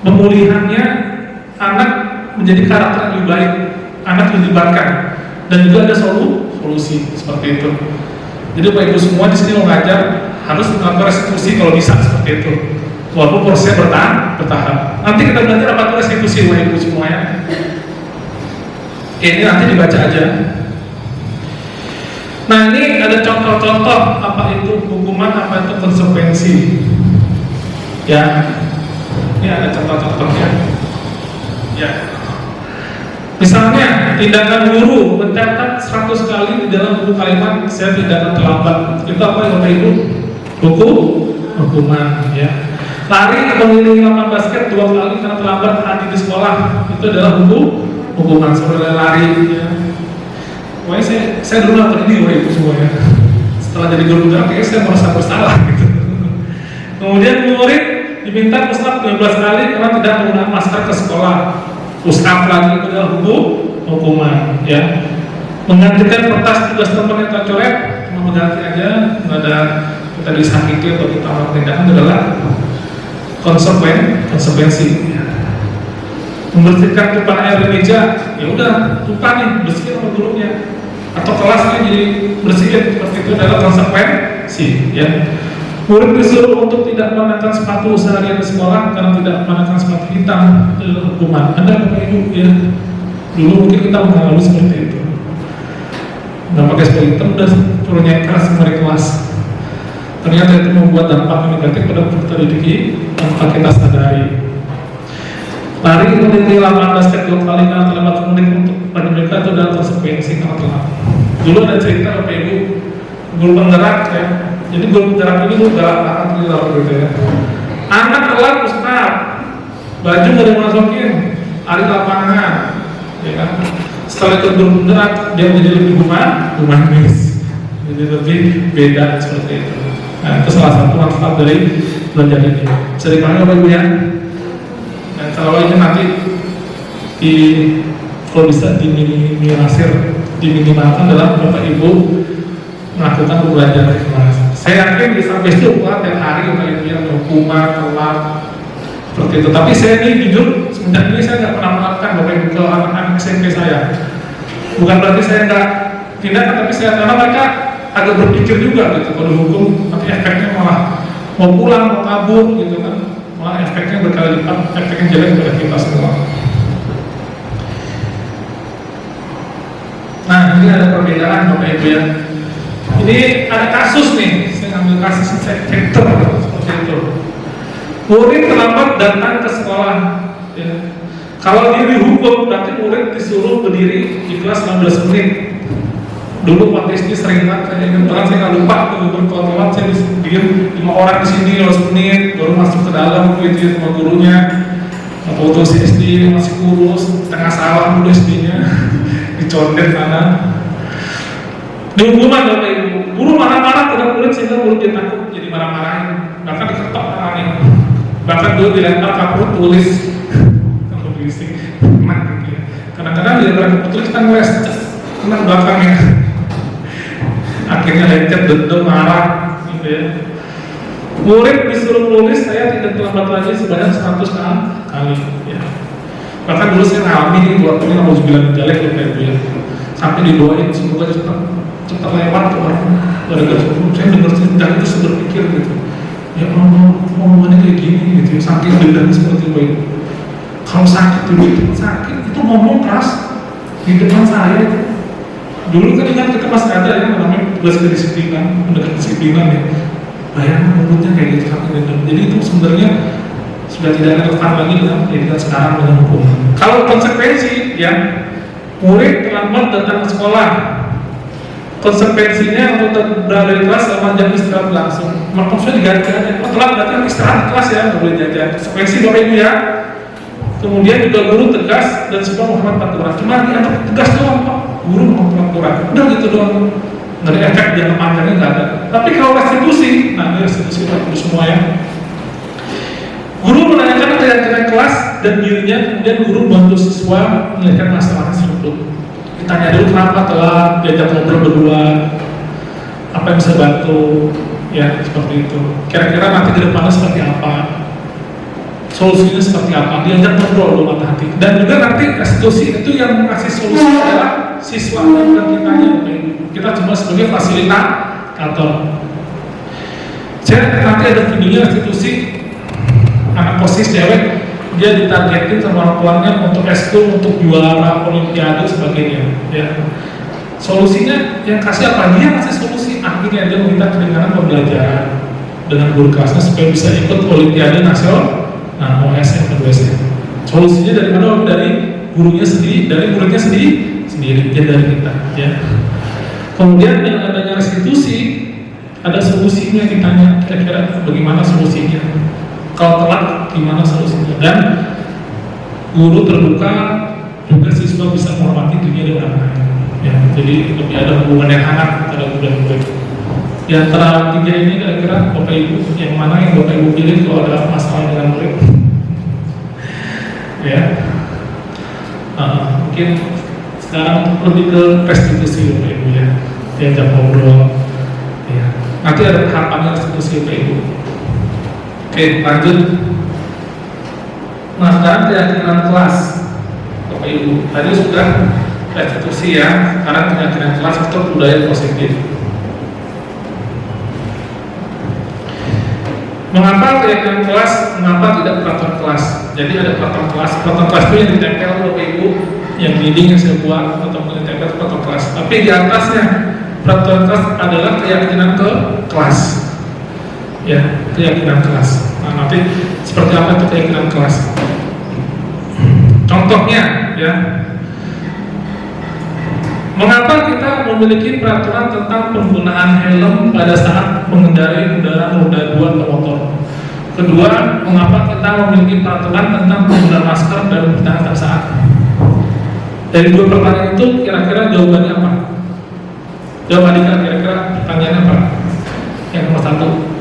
pemulihannya anak menjadi karakter yang lebih baik, anak dilibatkan, dan juga ada solusi seperti itu. Jadi Bapak Ibu semua di sini mengajar harus melakukan restitusi kalau bisa seperti itu. Walaupun prosesnya bertahap. Nanti kita belajar apa itu restitusi Bapak Ibu semuanya. Oke, ini nanti dibaca aja. Nah ini ada contoh-contoh apa itu hukuman, apa itu konsekuensi. Ya, ini ada contoh-contohnya. Ya. Misalnya tindakan guru mencatat 100 kali di dalam buku kalimat saya tindakan terlambat. Itu apa ya Bapak Ibu? Hukuman ya. Lari mengelilingi lapangan basket 2 kali karena terlambat hadir di sekolah, itu adalah hukuman seperti lari ya. Pokoknya saya dulu lapor ini Bapak Ibu semua ya. Setelah jadi guru penggerak kayaknya saya merasa bersalah gitu. Kemudian murid diminta push up 12 kali karena tidak menggunakan masker ke sekolah. Push up lagi itu adalah hukuman ya. Menggantikan kertas tugas teman yang tercoret, cuma mengganti aja, nggak ada kita disakiti atau kita melakukan tindakan, adalah konsekuensi. Membersihkan tumpahan air di meja, ya udah tumpah nih, bersihin sama gurunya, atau kelasnya jadi bersihin, seperti itu adalah konsekuensi ya. Murid disuruh untuk tidak mengenakan sepatu seharian di sekolah karena tidak mengenakan sepatu hitam, itu adalah hukuman. Ada Bapak Ibu ya, dulu mungkin kita mengalami seperti itu, nggak pakai sepatu hitam udah suruh nyekar sama di kelas. Ternyata itu membuat dampak negatif pada peserta didik tanpa kita sadari. Lari mengelilingi lapangan basket 2 kali karena terlambat menit untuk pada mereka itu adalah konsekuensi karena telat. Dulu ada cerita Bapak Ibu, guru penggerak ya. Jadi guru penggerak ini tuh galak banget gitu ya. Anak telat Ustaz, baju nggak dimasukin, lari lapangan, ya kan. Setelah itu guru penggerak dia menjadi lebih humanis, jadi lebih beda seperti itu. Nah, itu salah satu manfaat dari belajar ini. Bisa dipahami Bapak Ibu ya? Dan kalau ini nanti kalau bisa diminimalkan adalah Bapak Ibu melakukan pembelajaran di kelas. Saya yakin di sampai itu tiap hari Bapak Ibu yang hukuman, telat seperti itu. Tapi saya ini jujur semenjak ini saya nggak pernah melakukan Bapak Ibu ke anak-anak SMP saya. Bukan berarti saya nggak tindakan, tapi saya karena mereka agak berpikir juga gitu, kalau dihukum nanti efeknya malah mau pulang, mau kabur gitu kan, malah efeknya berkali lipat, efeknya jelek pada kita semua. ini ada perbedaan Bapak Ibu ya. Ini ada kasus nih, saya ambil kasus sektor seperti itu. Murid terlambat datang ke sekolah. Ya. Kalau dia dihukum, berarti murid disuruh berdiri di kelas 15 menit. Dulu waktu SD sering banget, saya ingat banget, saya nggak lupa berkali-kali saya diem 5 orang di sini 15 menit, baru masuk ke dalam gitu ya sama gurunya. Foto si SD masih kurus, tengah salah dulu SD-nya, dicondet sana. Dihukuman Bapak Ibu, guru marah-marah terhadap murid sehingga murid dia takut jadi marah-marahin, bahkan diketok tangannya, bahkan dulu dilempar kapur tulis, kalau berisik, enak gitu ya. Kadang-kadang dilempar kapur tulis kan les, kena belakangnya. Akhirnya lecet, dendam, marah, gitu ya. Murid disuruh menulis, saya tidak terlambat lagi sebanyak 100 kali. Ya. Bahkan dulu saya ngalami nih, waktu ini mau bilang jelek loh kayak ya. Sampai didoain semoga cepat lewat tuh orang. Saya dengar cerita itu saya berpikir gitu. Ya Allah, omongannya kayak gini gitu. Saking dendam seperti itu. Kalau sakit itu sakit, itu ngomong keras di depan saya itu. Dulu kan ingat kita masih ada ya namanya tugas kedisiplinan, pendekatan disiplinan ya. Bayangkan mulutnya kayak gitu sampai dendam. Jadi itu sebenarnya sudah tidak relevan lagi dengan pendidikan sekarang dengan hukum. Kalau konsekuensi ya, murid terlambat datang ke sekolah, konsekuensinya untuk berada di kelas selama jam istirahat langsung. Maksudnya diganti aja. Telat datang istirahat di kelas ya, nggak boleh jajan. Konsekuensi Bapak Ibu ya. Kemudian juga guru tegas dan semua Muhammad peraturan. Cuma dianggap tegas doang Pak. Guru mau peraturan. Udah gitu doang. Nggak ada efek jangka panjangnya nggak ada. Tapi kalau restitusi, nah ini restitusi Pak Ibu semua ya. Guru menanyakan keyakinan kelas dan dirinya, kemudian guru bantu siswa menyelesaikan masalah tersebut. Ditanya dulu kenapa telat, diajak ngobrol berdua, apa yang bisa bantu, ya seperti itu. Kira-kira nanti ke depannya seperti apa, solusinya seperti apa, diajak ngobrol dulu mata hati. Dan juga nanti restitusi itu yang mengasih solusi adalah siswa dan kitanya. Kita cuma sebagai fasilitator. Saya nanti ada videonya restitusi. Anak OSIS cewek dia ditargetin sama orang tuanya untuk eskul, untuk juara olimpiade sebagainya ya. Solusinya yang kasih apa? Dia kasih solusi, akhirnya dia meminta keringanan pembelajaran dengan guru kelasnya supaya bisa ikut olimpiade nasional, nah OSN dan OSN. Solusinya dari mana? Dari gurunya sendiri, dari muridnya sendiri jadi dari kita ya. Kemudian yang adanya restitusi, ada solusinya, ditanya kira-kira bagaimana solusinya, kalau telat gimana solusinya, dan guru terbuka juga siswa bisa menghormati dunia dan orang lain ya. Jadi lebih ada hubungan yang hangat antara guru dan murid. Di antara tiga ini kira-kira Bapak Ibu yang mana yang Bapak Ibu pilih kalau ada masalah dengan murid ya. Mungkin sekarang lebih ke restitusi Bapak Ibu ya, diajak ngobrol ya. Nanti ada tahapannya restitusi Bapak Ibu. Oke, lanjut. Nah, sekarang keyakinan kelas Bapak Ibu. Tadi sudah restitusi ya, sekarang keyakinan kelas atau budaya positif. Mengapa keyakinan kelas, mengapa tidak peraturan kelas? Jadi ada peraturan kelas itu yang ditempel Bapak Ibu, yang leading yang saya buat atau ditempel peraturan kelas. Tapi di atasnya peraturan kelas adalah keyakinan ke kelas. Ya, keyakinan kelas. Nah, nanti seperti apa itu keyakinan kelas? Contohnya, ya, mengapa kita memiliki peraturan tentang penggunaan helm pada saat mengendarai kendaraan roda 2 atau motor? Kedua, mengapa kita memiliki peraturan tentang penggunaan masker dan bertahan saat? Dari dua pertanyaan itu, kira-kira jawabannya apa? Jawab Andika, kira-kira pertanyaannya apa? Yang nomor 1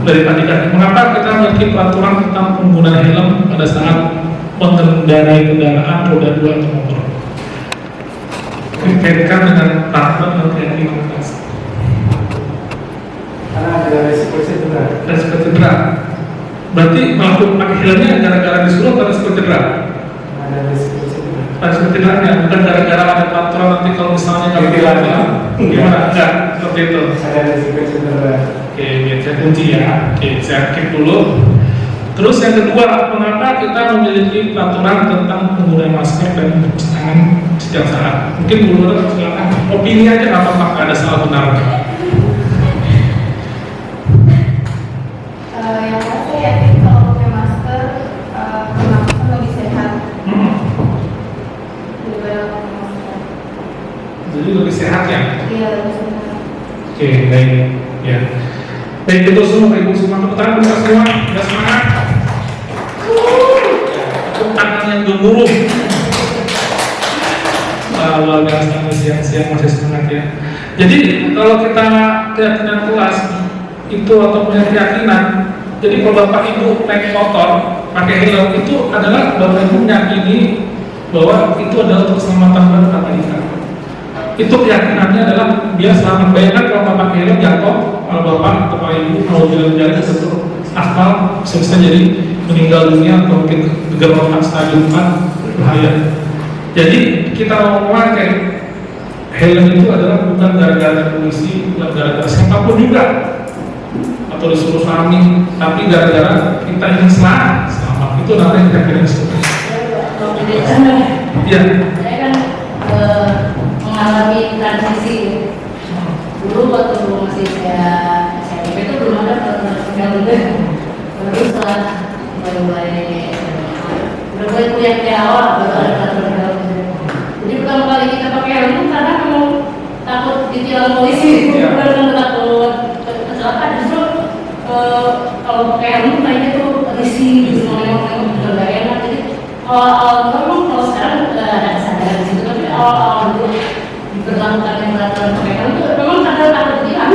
dari Andika, mengapa kita memiliki peraturan tentang penggunaan helm pada saat mengendarai kendaraan roda 2 atau motor? Dikaitkan dengan peraturan dan keyakinan kelas. Karena ada resiko cedera. Resiko cedera. Berarti melakukan pakai helmnya gara-gara disuruh atau resiko cedera? Ada resiko cedera. Resiko cederanya bukan gara-gara ada peraturan nanti kalau misalnya nggak dilakukan gimana? Enggak, seperti itu. Ada resiko cedera. Oke, saya kunci ya. Oke, saya keep dulu. Terus yang kedua, mengapa kita memiliki peraturan tentang penggunaan masker dan mencuci tangan setiap saat. Mungkin guru silakan opini aja nggak apa-apa, nggak ada salah benar. Yang pasti yakin kalau pakai masker pernapasan lebih sehat daripada pakai masker. Jadi lebih sehat ya. Iya, lebih sehat. Oke, baik. Ya. Baik, itu semua Ibu semua tepuk tangan untuk semua. Ya, semangat. Tepuk tangan yang gemuruh. Luar biasa, siang-siang masih semangat ya. Jadi kalau kita keyakinan kelas itu atau punya keyakinan, jadi kalau Bapak Ibu naik motor pakai helm itu adalah Bapak Ibu meyakini bahwa itu adalah untuk keselamatan bersama kita. Itu keyakinannya adalah dia selamat. Bayangkan kalau Bapak pakai helm jatuh, kalau Bapak atau Bapak Ibu mau jalan-jalan ke aspal bisa jadi meninggal dunia atau mungkin gegar stadium 4 bahaya. Jadi kita mau memakai helm itu adalah bukan gara-gara polisi, bukan gara-gara siapapun juga atau disuruh suami, tapi gara-gara kita ingin selamat. Itu namanya keyakinan seperti itu. Iya. Saya kan mengalami transisi. Dulu waktu masih saya SMP itu belum ada peraturan baru setelah mulai kuliah awal baru ada peraturan. Jadi pertama kali kita pakai helm karena memang takut ditilang polisi, bukan takut kecelakaan. Justru kalau pakai helm kayaknya tuh risih, memang nggak enak. Jadi memang kalau sekarang ada kesadaran di situ, tapi awal dulu diberlakukan yang peraturan pakai helm itu memang karena takut ditilang.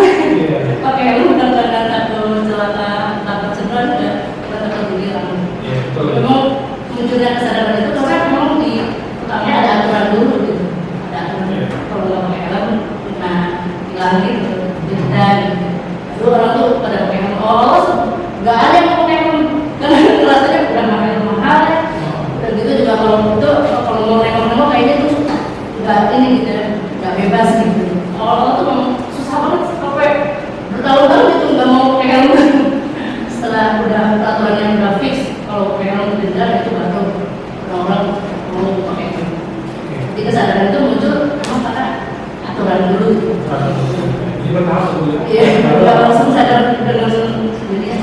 Pakai helm bukan karena takut celaka, takut cedera, juga takut ditilang. Memang munculnya kesadaran itu karena memang di pertama ada aturan dulu gitu, ada aturan kalau nggak pakai helm nah dilangin gitu, denda gitu. Dulu orang tuh pada pakai helm, nggak ada yang pakai helm karena rasanya udah pakai helm mahal ya. Dan gitu juga kalau mau nengok-nengok kayaknya tuh nggak ini gitu, nggak bebas gitu. Awal-awal tuh memang susah banget sampai bertahun-tahun gitu nggak mau pakai helm. Setelah udah peraturan yang udah fix kalau pakai helm denda itu baru orang-orang mau pakai helm. Jadi kesadaran itu muncul memang karena aturan dulu. Ini bertahap sebetulnya. Iya, nggak langsung sadar dengan sendirinya.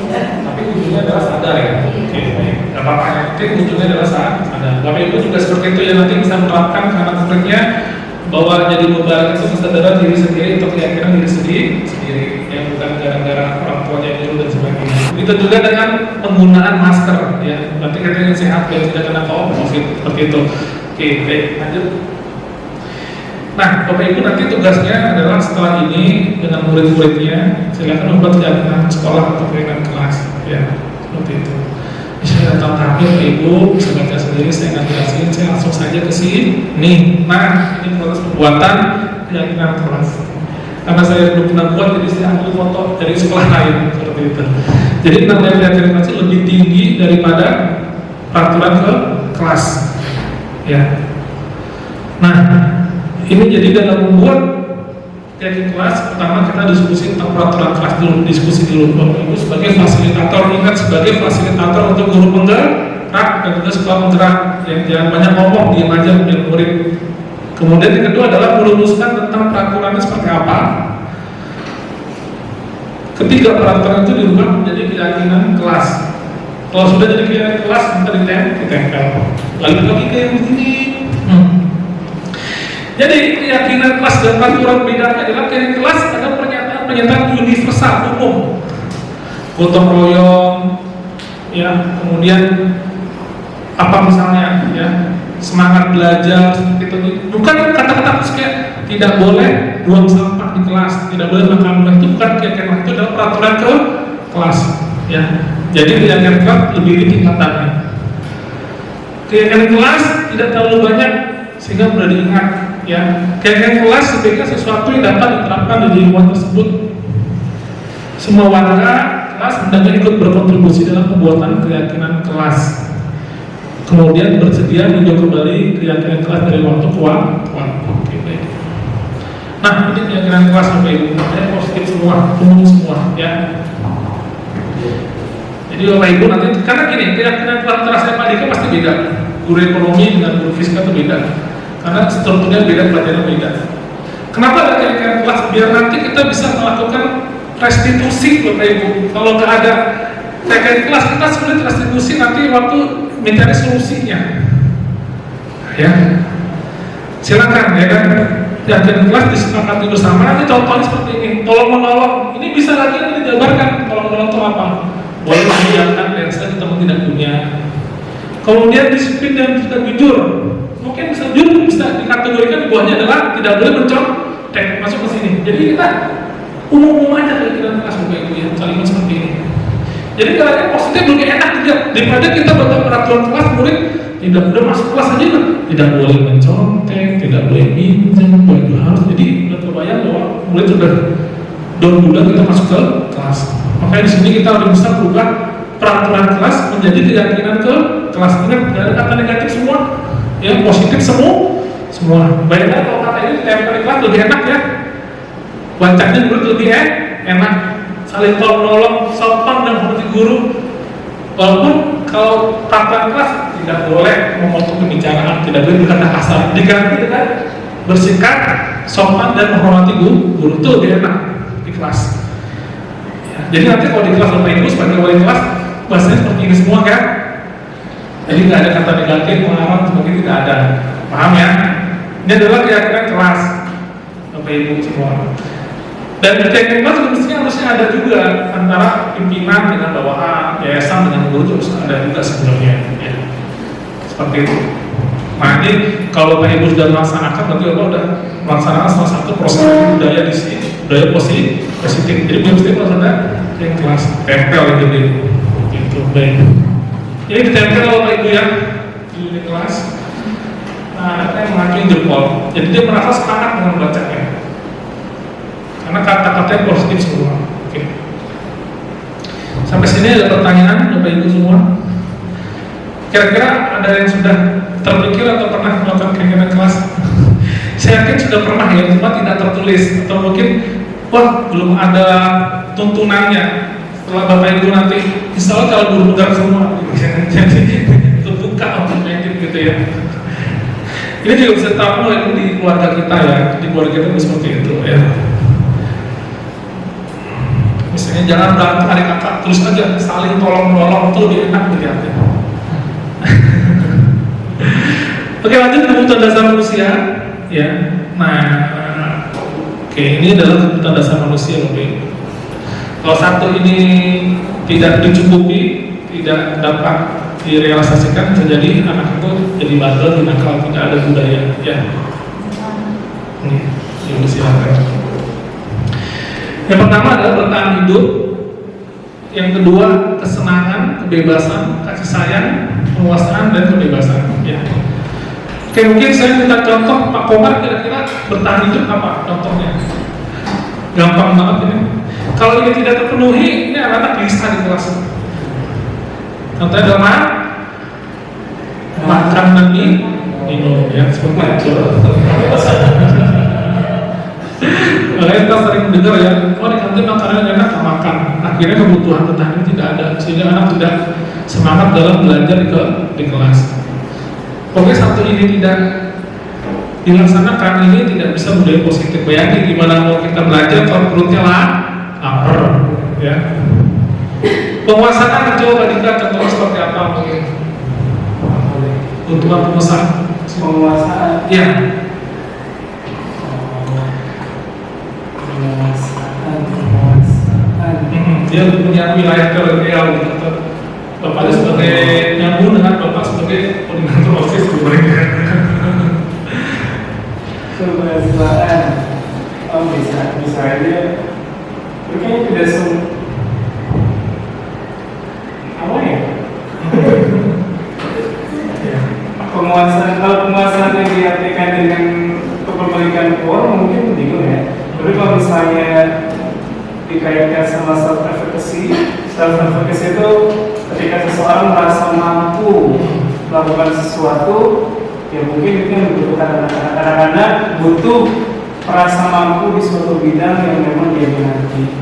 Tapi ujungnya adalah sadar ya. Oke, baik. Gak apa-apa ya. Tapi ujungnya adalah sadar. Bapak Ibu juga seperti itu ya, nanti bisa menerapkan karena konkretnya bahwa jadi modal itu kesadaran diri sendiri atau keyakinan diri sendiri yang bukan gara-gara orang tuanya dulu dan sebagainya. Itu juga dengan penggunaan masker ya. Berarti katanya sehat biar tidak kena COVID seperti itu. Oke, baik, lanjut. Nah, Bapak Ibu nanti tugasnya adalah setelah ini dengan murid-muridnya silakan membuat keyakinan sekolah atau keyakinan kelas ya, seperti itu. Bisa datang tampil Bapak Ibu, bisa baca sendiri, saya akan jelasin, saya langsung saja ke sini. Nah, ini proses pembuatan keyakinan kelas. Karena saya belum pernah buat, jadi saya ambil foto dari sekolah lain seperti itu. Jadi namanya keyakinan kelas lebih tinggi daripada peraturan ke kelas ya. Nah, ini jadi dalam membuat keyakinan kelas, pertama kita diskusi tentang peraturan kelas dulu, diskusi dulu. Bapak Ibu sebagai fasilitator, ingat sebagai fasilitator untuk guru penggerak dan juga sekolah penggerak, yang jangan banyak ngomong, diam aja biar murid. Kemudian yang kedua adalah merumuskan tentang peraturannya seperti apa. Ketiga, peraturan itu dirubah menjadi keyakinan kelas. Kalau sudah jadi keyakinan kelas, kita ditempel. Lalu lagi ke yang begini. Jadi keyakinan kelas dan peraturan bedanya adalah keyakinan kelas adalah pernyataan universal umum, gotong royong, ya, kemudian apa misalnya, ya, semangat belajar seperti itu. Bukan kata-kata kayak tidak boleh buang sampah di kelas, tidak boleh makan buah, itu bukan keyakinan, itu adalah peraturan ke kelas, ya. Jadi keyakinan kelas lebih tingkatannya. Keyakinan kelas tidak terlalu banyak sehingga mudah diingat. Ya, keyakinan kelas sebagai sesuatu yang dapat diterapkan di lingkungan tersebut. Semua warga kelas hendaknya ikut berkontribusi dalam pembuatan keyakinan kelas. Kemudian bersedia meninjau kembali keyakinan kelas dari waktu ke waktu. Nah, ini keyakinan kelas Bapak Ibu, positif semua, umum semua, ya. Jadi Bapak Ibu nanti, karena gini, keyakinan kelas antara saya Pak Dika pasti beda. Guru ekonomi dengan guru fisika itu beda. karena strukturnya beda, pelajaran beda. Kenapa ada kayak kelas? Biar nanti kita bisa melakukan restitusi Bapak Ibu. Kalau nggak ada kayak kelas, kita sulit restitusi nanti waktu mencari solusinya. Ya, silakan ya kan. Jajan kelas disepakati bersama, nanti contohnya seperti ini, tolong menolong. Ini bisa lagi nanti dijabarkan, tolong menolong itu apa? Boleh menjalankan lensa kita tidak punya. Kemudian disiplin dan tidak jujur. Mungkin bisa jujur, bisa dikategorikan di bawahnya adalah tidak boleh mencontek masuk ke sini. Jadi kita umum-umum aja kira-kira kelas Bapak Ibu ya, kalimat seperti ini. Jadi kalau positif lebih enak juga daripada kita buat peraturan kelas murid tidak boleh masuk kelas aja kan, tidak boleh mencontek, tidak boleh minjem, baju harus. Jadi udah terbayang bahwa murid sudah down bulan kita masuk ke kelas. Makanya di sini kita harus bisa berubah peraturan kelas menjadi keyakinan ke kelas. Ingat, tidak ada kata negatif semua, ya positif semua. Bayangkan kalau kata ini tempel di kelas lebih enak ya, bancanya murid lebih enak, saling tolong menolong, sopan dan hormati guru. Walaupun kalau peraturan kelas tidak boleh memotong pembicaraan, tidak boleh berkata kasar, diganti dengan bersikap sopan dan menghormati guru, itu lebih enak di kelas. Ya, jadi nanti kalau di kelas Bapak Ibu sebagai wali kelas bahasanya seperti ini semua kan? Jadi nggak ada kata negatif, mengarang seperti tidak ada. Paham ya? Ini adalah keyakinan kelas Bapak Ibu semua. Dan keyakinan kelas mestinya harusnya ada juga antara pimpinan dengan bawahan, yayasan dengan guru, terus ada juga sebenarnya. Ya. Seperti itu. Nah ini kalau Bapak Ibu sudah melaksanakan, berarti Bapak sudah melaksanakan salah satu proses budaya di sini, budaya positif. Jadi mesti harus ada yang kelas tempel gitu. Itu baik. Ini ditempel kalau Bapak Ibu ya di kelas. Nah, ada yang mengacung jempol. Jadi dia merasa semangat dengan membacanya. Karena kata-katanya positif semua. Oke. Sampai sini ada pertanyaan Bapak Ibu semua. Kira-kira ada yang sudah terpikir atau pernah melakukan kegiatan kelas? Saya yakin sudah pernah ya, cuma tidak tertulis atau mungkin wah belum ada tuntunannya. Setelah Bapak Ibu nanti, insya Allah kalau guru pegang semua, jadi terbuka otomatis gitu ya. Ini juga bisa tahu di keluarga kita ya, di keluarga kita seperti itu ya. Misalnya jangan berantem adik kakak, terus aja saling tolong menolong, itu lebih enak dilihatnya. Oke, lanjut kebutuhan dasar manusia ya. Nah, oke, ini adalah kebutuhan dasar manusia Bapak. Kalau satu ini tidak dicukupi, tidak dapat direalisasikan, bisa jadi anak itu jadi bandel, nakal, tidak ada budaya ya. Ini silakan. Yang pertama adalah bertahan hidup. Yang kedua, kesenangan, kebebasan, kasih sayang, penguasaan dan kebebasan. Ya. Oke, mungkin saya minta contoh Pak Komar kira-kira bertahan hidup apa contohnya? Gampang banget ini. Kalau ini tidak terpenuhi, ini anak-anak gelisah di kelas. Contohnya adalah makan dan minum, ya seperti itu. Makanya kita sering dengar ya, oh di kantin makanan enak, nggak makan. Akhirnya kebutuhan bertahan ini tidak ada, sehingga anak tidak semangat dalam belajar di kelas. Pokoknya satu ini tidak dilaksanakan, ini tidak bisa budaya positif. Bayangin gimana mau kita belajar kalau perutnya lapar, ya. Penguasaan coba kita contohnya seperti apa mungkin? Untuk penguasaan, ya. Dia punya wilayah teritorial gitu. Bapaknya sebagai nyambung dengan bapak sebagai koordinator OSIS mereka. Kebiasaan, bisa aja. Mungkin tidak apa ya? Penguasaan, kalau penguasaan yang diartikan dengan kepemilikan uang mungkin bingung ya. Tapi kalau misalnya dikaitkan sama self-efficacy itu ketika seseorang merasa mampu melakukan sesuatu, ya mungkin itu yang dibutuhkan anak-anak butuh merasa mampu di suatu bidang yang memang dia minati.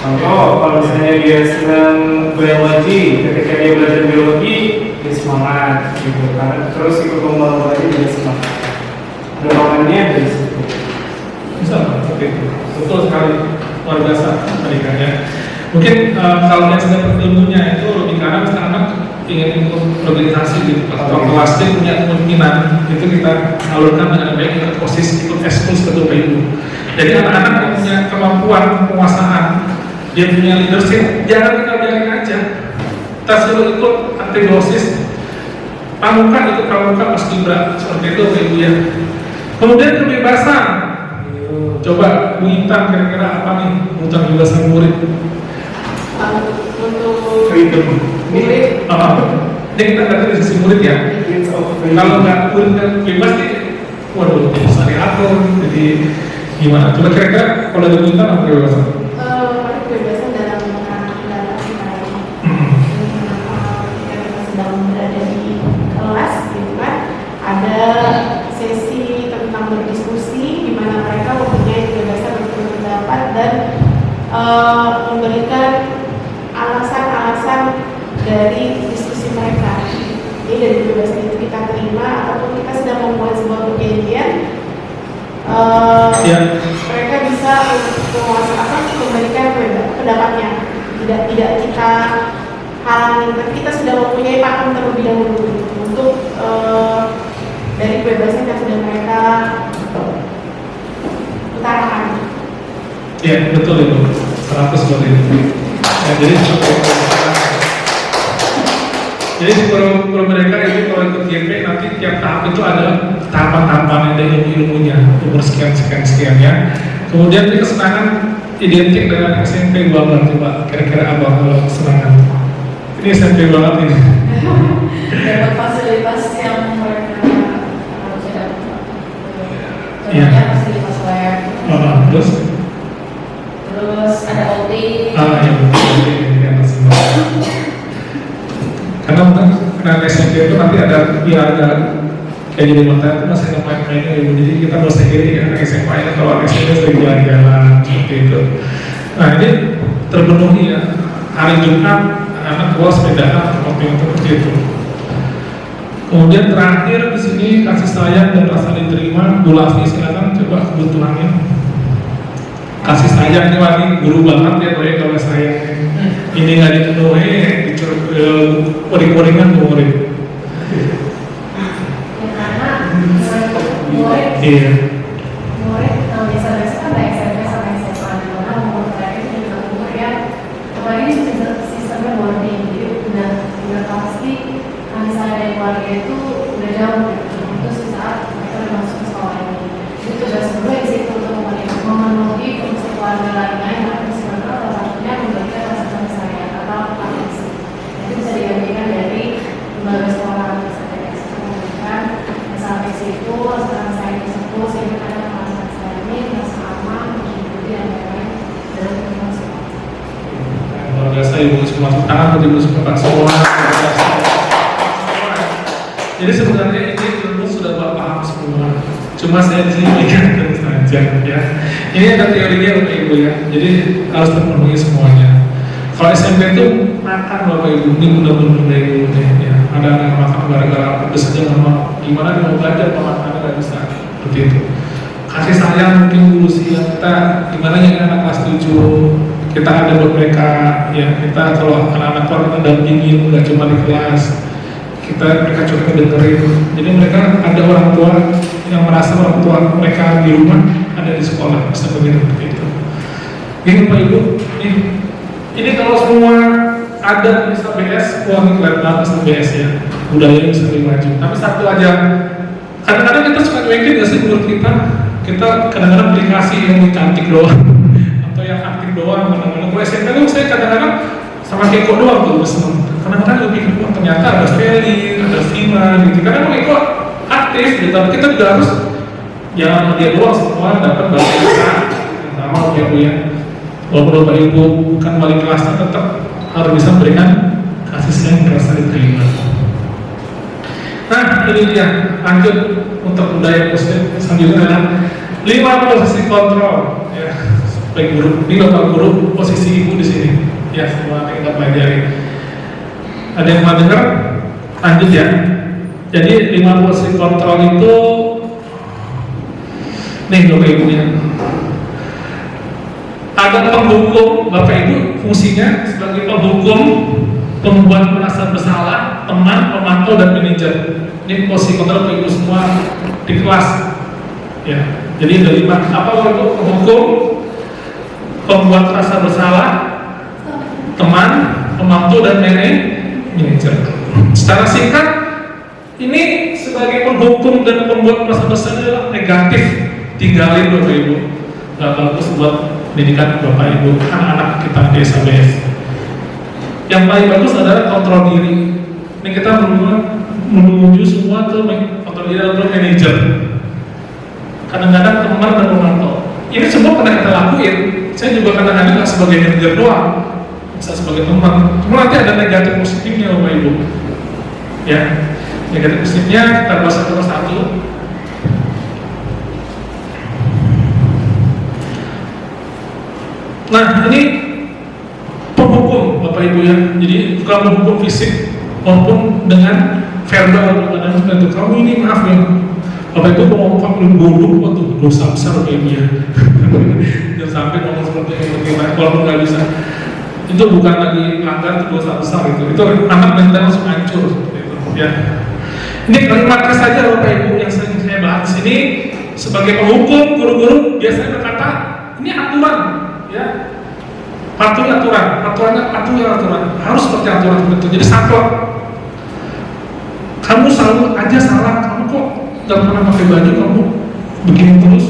Contoh, kalau misalnya dia sedang biologi, ketika dia belajar biologi, dia semangat gitu, karena terus ikut lomba-lomba dia semangat. luar biasa mereka ya. Mungkin kalau yang sedang berilmunya itu lebih karena anak ingin ikut organisasi gitu atau kelas D punya kemungkinan itu kita salurkan dengan baik ikut OSIS, ikut ekskul ketua ibu. Jadi anak-anak yang punya kemampuan penguasaan, dia punya leadership, jangan kita biarin aja. Kita suruh ikut aktif OSIS, pramuka ikut pramuka pas kibra seperti itu ibu ya. Kemudian kebebasan, coba Bu Intan kira-kira apa nih tentang kebebasan murid? Untuk Freedom. murid, Ini kita lihat dari sisi murid ya. Kalau nggak murid kan bebas nih, waduh, jadi atur, jadi gimana? Coba kira-kira kalau dari Bu Intan apa kebebasan? kebebasan dalam mengatasi lain. Kita sedang berada di kelas, gitu kan? Ada sesi tentang berdiskusi di mana mereka mempunyai kebebasan untuk berpendapat dan memberikan alasan-alasan dari diskusi mereka. Jadi dari kebebasan itu kita terima ataupun kita sedang membuat sebuah perjanjian, mereka bisa memberikan pendapatnya. Tidak kita halangi, tapi kita sudah mempunyai pakem terlebih dahulu untuk dari kebebasan yang sudah mereka utarakan. Iya betul itu, 100 seperti itu. Ya, jadi kalau mereka itu kalau ikut GP nanti tiap tahap itu ada tahapan-tahapan, ada ilmu-ilmunya, umur sekian ya. Kemudian kesenangan identik dengan SMP banget, coba kira-kira apa kalau kesenangan? Ini SMP banget ini. Dapat fasilitas yang mereka harus dapat. Iya. Contohnya fasilitas lab. Terus ada OT. Iya betul, ini atas semua. Karena SMP itu nanti ada kayak jadi hotel itu masih ada main-mainnya ibu, jadi kita nggak usah iri ya SMA ini kalau SMP sering jalan-jalan seperti itu. Nah ini terpenuhi ya, hari Jumat anak keluar sepedaan seperti itu. Kemudian terakhir di sini kasih sayang dan rasa diterima. Bu Lafi silakan coba kebutuhannya. Kasih sayang nih wani guru banget ya tuh ya kalau sayang ini nggak dipenuhi uring-uringan tuh murid. Iya. Murid biasa-biasa kan baik SMP sampai SMA di mana umur terakhir itu juga umur yang kemarin sistemnya boarding, jadi udah pasti misalnya dari keluarga itu udah jauh itu saat mereka udah masuk ke sekolah ini. Itu tugas gue di situ untuk memenuhi fungsi keluarga lainnya yang harus sebenarnya salah satunya memberikan rasa kasih sayang atau afeksi. Itu bisa digantikan dari lembaga sekolah misalnya memberikan rasa afeksi itu, rasa sayang tersebut sehingga kadang merasa sayangi, merasa aman, mengikuti dan lain-lain dalam lingkungan sekolah. Luar biasa ibu semua tangan ibu semua semua. Jadi sebenarnya ini ilmu sudah Bapak paham semua. Cuma saya di sini berikan saja ya. Ini ada teorinya Bapak Ibu ya. Jadi harus terpenuhi semuanya. Kalau SMP itu makan Bapak Ibu, ini benar-benar Bapak Ibu ya. Ada anak makan gara-gara pedes saja nggak mau. Gimana dia mau belajar makannya nggak bisa seperti itu. Kasih sayang mungkin guru siang kita gimana yang anak kelas 7 kita ada buat mereka ya. Kita kalau anak-anak keluar kita dampingin nggak cuma di kelas. Mereka coba dengerin. Jadi mereka ada orang tua yang merasa orang tua mereka di rumah ada di sekolah, bisa begitu seperti itu. Ini Pak Ibu, ini kalau semua ada bisa BS, wah ini keren banget bisa BS ya, budaya bisa lebih maju. Tapi satu aja, kadang-kadang kita suka cuekin nggak sih menurut kita kadang-kadang aplikasi yang cantik doang atau yang aktif doang. Kadang-kadang kalau SMP itu saya kadang-kadang sama Keko doang tuh seneng. Kadang-kadang lebih ternyata ada Feli, ada Sima gitu. Kadang Keko aktif gitu, tapi kita juga harus jangan dia doang semua dapat bahasa kita sama Keko ya. Walaupun Bapak Ibu bukan wali kelasnya tetap harus bisa memberikan kasih sayang dan rasa diterima. Nah ini dia lanjut untuk budaya positif selanjutnya adalah 5 posisi kontrol ya. Baik guru, ini Bapak Guru posisi Ibu di sini. Ya, semua kita pelajari. Ada yang mau dengar? Lanjut ya. Jadi 5 posisi kontrol itu nih Bapak Ibu ya. Ada penghukum, Bapak Ibu, fungsinya sebagai penghukum, pembuat merasa bersalah, teman, pemantau, dan manajer. Ini posisi kontrol Bapak Ibu semua di kelas. Ya, jadi ada 5. Apa Bapak Ibu? Penghukum, pembuat merasa bersalah, teman, pemantau, dan manajer. Secara singkat, ini sebagai penghukum dan pembuat merasa bersalah adalah negatif. Tinggalin Bapak Ibu. Gak bagus buat pendidikan Bapak Ibu, anak-anak kita di SABS. Yang paling bagus adalah kontrol diri. Ini kita menuju semua tuh kontrol diri atau manajer. Kadang-kadang teman dan pemantau. Ini semua pernah kita lakuin. Saya juga kadang-kadang nggak sebagai manajer doang, bisa sebagai teman. Cuma nanti ada negatif positifnya Bapak Ibu. Ya, negatif positifnya kita bahas satu persatu. Nah, ini penghukum Bapak Ibu ya. Jadi bukan menghukum fisik maupun dengan verbal. Kadang seperti itu. Kamu ini maaf ya, Bapak Ibu mau ngomong bodoh, waktu dosa besar Bapak Ibu ya. Jangan sampai ngomong seperti itu. Walaupun nggak bisa, itu bukan lagi melanggar, itu dosa besar itu. Itu anak mental langsung hancur seperti itu. Ya. Ini kalimat saja Bapak Ibu yang sering saya bahas di sini sebagai penghukum. Guru-guru biasanya berkata ini aturan. Ya, patuhi aturan, harus seperti aturan itu. Jadi saklek. Kamu selalu aja salah, kamu kok nggak pernah pakai baju, kamu begini terus,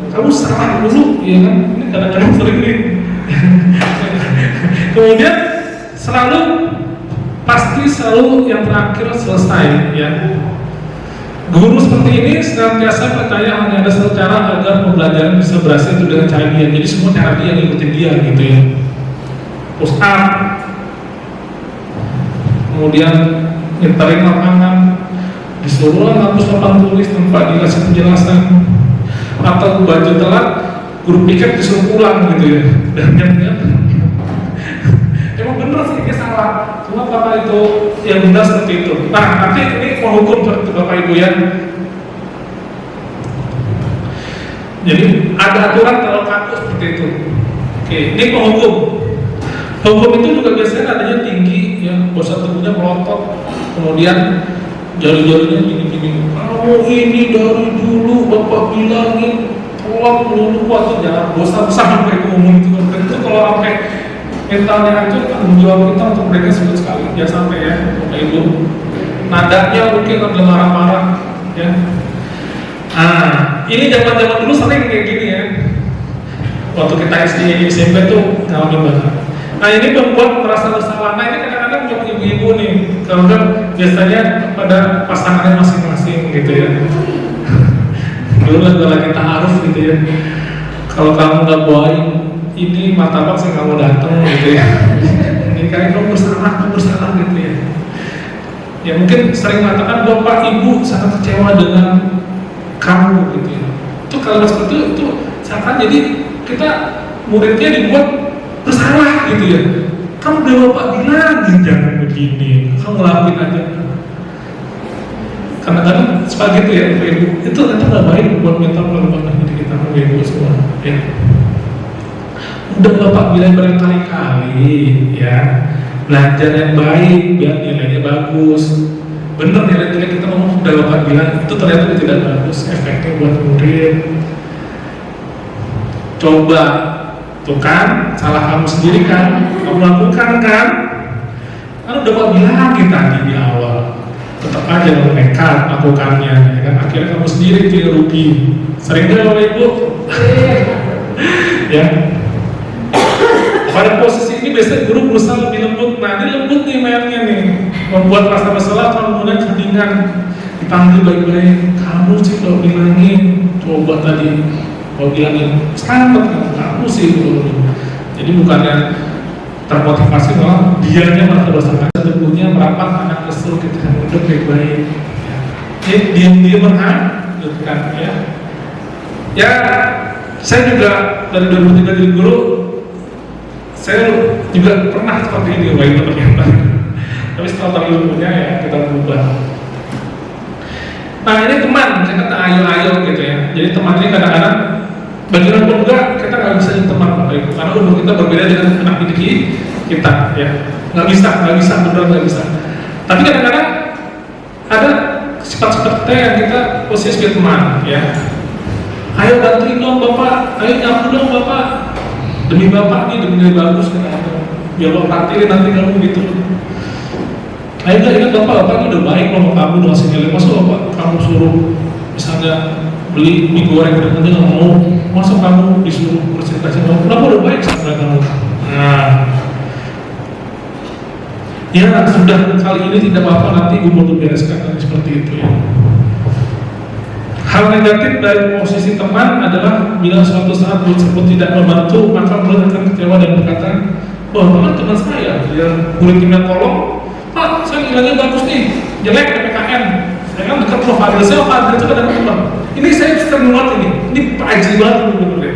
kamu salah dulu, ya kan? Ini kadang-kadang sering nih. Kemudian pasti selalu yang terakhir selesai, ya. Guru seperti ini senantiasa percaya hanya ada satu cara agar pembelajaran bisa berhasil, itu dengan cara dia. Jadi semua cara dia ngikutin dia gitu ya. Push up, kemudian nyeterin lapangan, disuruh hapus papan tulis tanpa dikasih penjelasan, atau baju telat, guru piket disuruh pulang gitu ya. Dan emang bener sih dia salah. Cuma Bapak itu yang benar seperti itu. Nah, nanti ini menghukum seperti Bapak Ibu ya. Jadi ada aturan kalau kaku seperti itu. Oke, ini penghukum. Hukum itu juga biasanya adanya tinggi, ya, bosan tubuhnya melotot, kemudian jari-jarinya gini-gini. Kamu ini dari dulu Bapak bilangin, tolong dulu waktu jangan bosan sampai ngomong itu. Itu kalau sampai mentalnya hancur, tanggung jawab kita untuk mereka sulit sekali. Jangan sampai ya, Bapak Ibu. Nadanya mungkin ada marah-marah, ya. Nah, ini zaman-zaman dulu sering kayak gini ya. Waktu kita SD, SMP tuh ngalamin banget. Nah, ini membuat merasa bersalah. Nah, ini kadang-kadang buat ibu-ibu nih, kalau kan biasanya pada pasangannya masing-masing gitu ya. Dulu lagi ta'aruf gitu ya. Kalau kamu nggak bawain ini martabak sih kamu datang gitu ya. Ini kayak kamu bersalah gitu ya. Ya mungkin sering mengatakan Bapak Ibu sangat kecewa dengan kamu gitu ya. Itu kalau seperti itu seakan jadi kita muridnya dibuat bersalah gitu ya. Kamu udah Bapak bilang jangan begini, kamu ngelakuin aja. Kadang-kadang seperti itu ya Bapak Ibu. Itu ternyata nggak baik buat mental perkembangan diri kita Bapak Ibu semua. Ya. Udah Bapak bilang berkali-kali ya, belajar yang baik biar nilainya bagus. Bener nilai-nilai kita ngomong udah Bapak bilang itu ternyata tidak bagus, efeknya buat murid. Coba tuh kan, salah kamu sendiri kan, kamu lakukan kan udah Bapak bilang kita di awal, tetap aja kamu nekat lakukannya, ya kan? Akhirnya kamu sendiri yang rugi. Sering gak Bapak Ibu? Ya. Pada posisi ini biasanya guru berusaha lebih lembut. Nah, ini lembut nih mainnya nih, membuat rasa bersalah kalau kemudian kedingan, dipanggil baik-baik. Kamu sih kalau bilangin, coba tadi kalau bilangin selamat kan kamu sih gitu. Jadi bukannya termotivasi, malah dianya malah terdosakan. Tubuhnya merapat, anak lesu ketika duduk baik-baik. Jadi diam-diam berhak, ya. Ya, saya juga dari 2003 jadi guru. Saya juga pernah seperti ini, baik ternyata. Tapi setelah tahu ilmunya ya kita berubah. Nah ini teman, saya kata ayo-ayo gitu ya. Jadi teman ini kadang-kadang bagaimanapun juga kita nggak bisa jadi teman Bapak Ibu. karena umur kita berbeda dengan anak didik kita, ya. Nggak bisa, beneran nggak bisa. Tapi kadang-kadang ada sifat-sifat kita yang kita posisi sebagai teman, ya. Ayo bantuin dong bapak, ayo nyapu dong bapak, demi bapak nih, demi nilai bagus kata biar lo partilin nanti kamu gitu. Ayo nggak ingat bapak ini udah baik loh kamu udah ngasih nilai, masa bapak kamu suruh misalnya beli mie goreng dan nanti nggak mau, masa kamu disuruh bercerita kenapa udah baik sama kamu. Nah, ya sudah kali ini tidak apa-apa, nanti gue mau bereskan seperti itu ya. Hal negatif dari posisi teman adalah bila suatu saat murid tersebut tidak membantu, maka murid akan kecewa dan berkata, wah teman saya yang murid kimia tolong, Pak saya nilainya bagus nih, jelek PPKN, saya kan dekat loh Fadil, saya Fadil itu kadang-kadang ini saya sering banget ini Pak Aji banget bener-bener.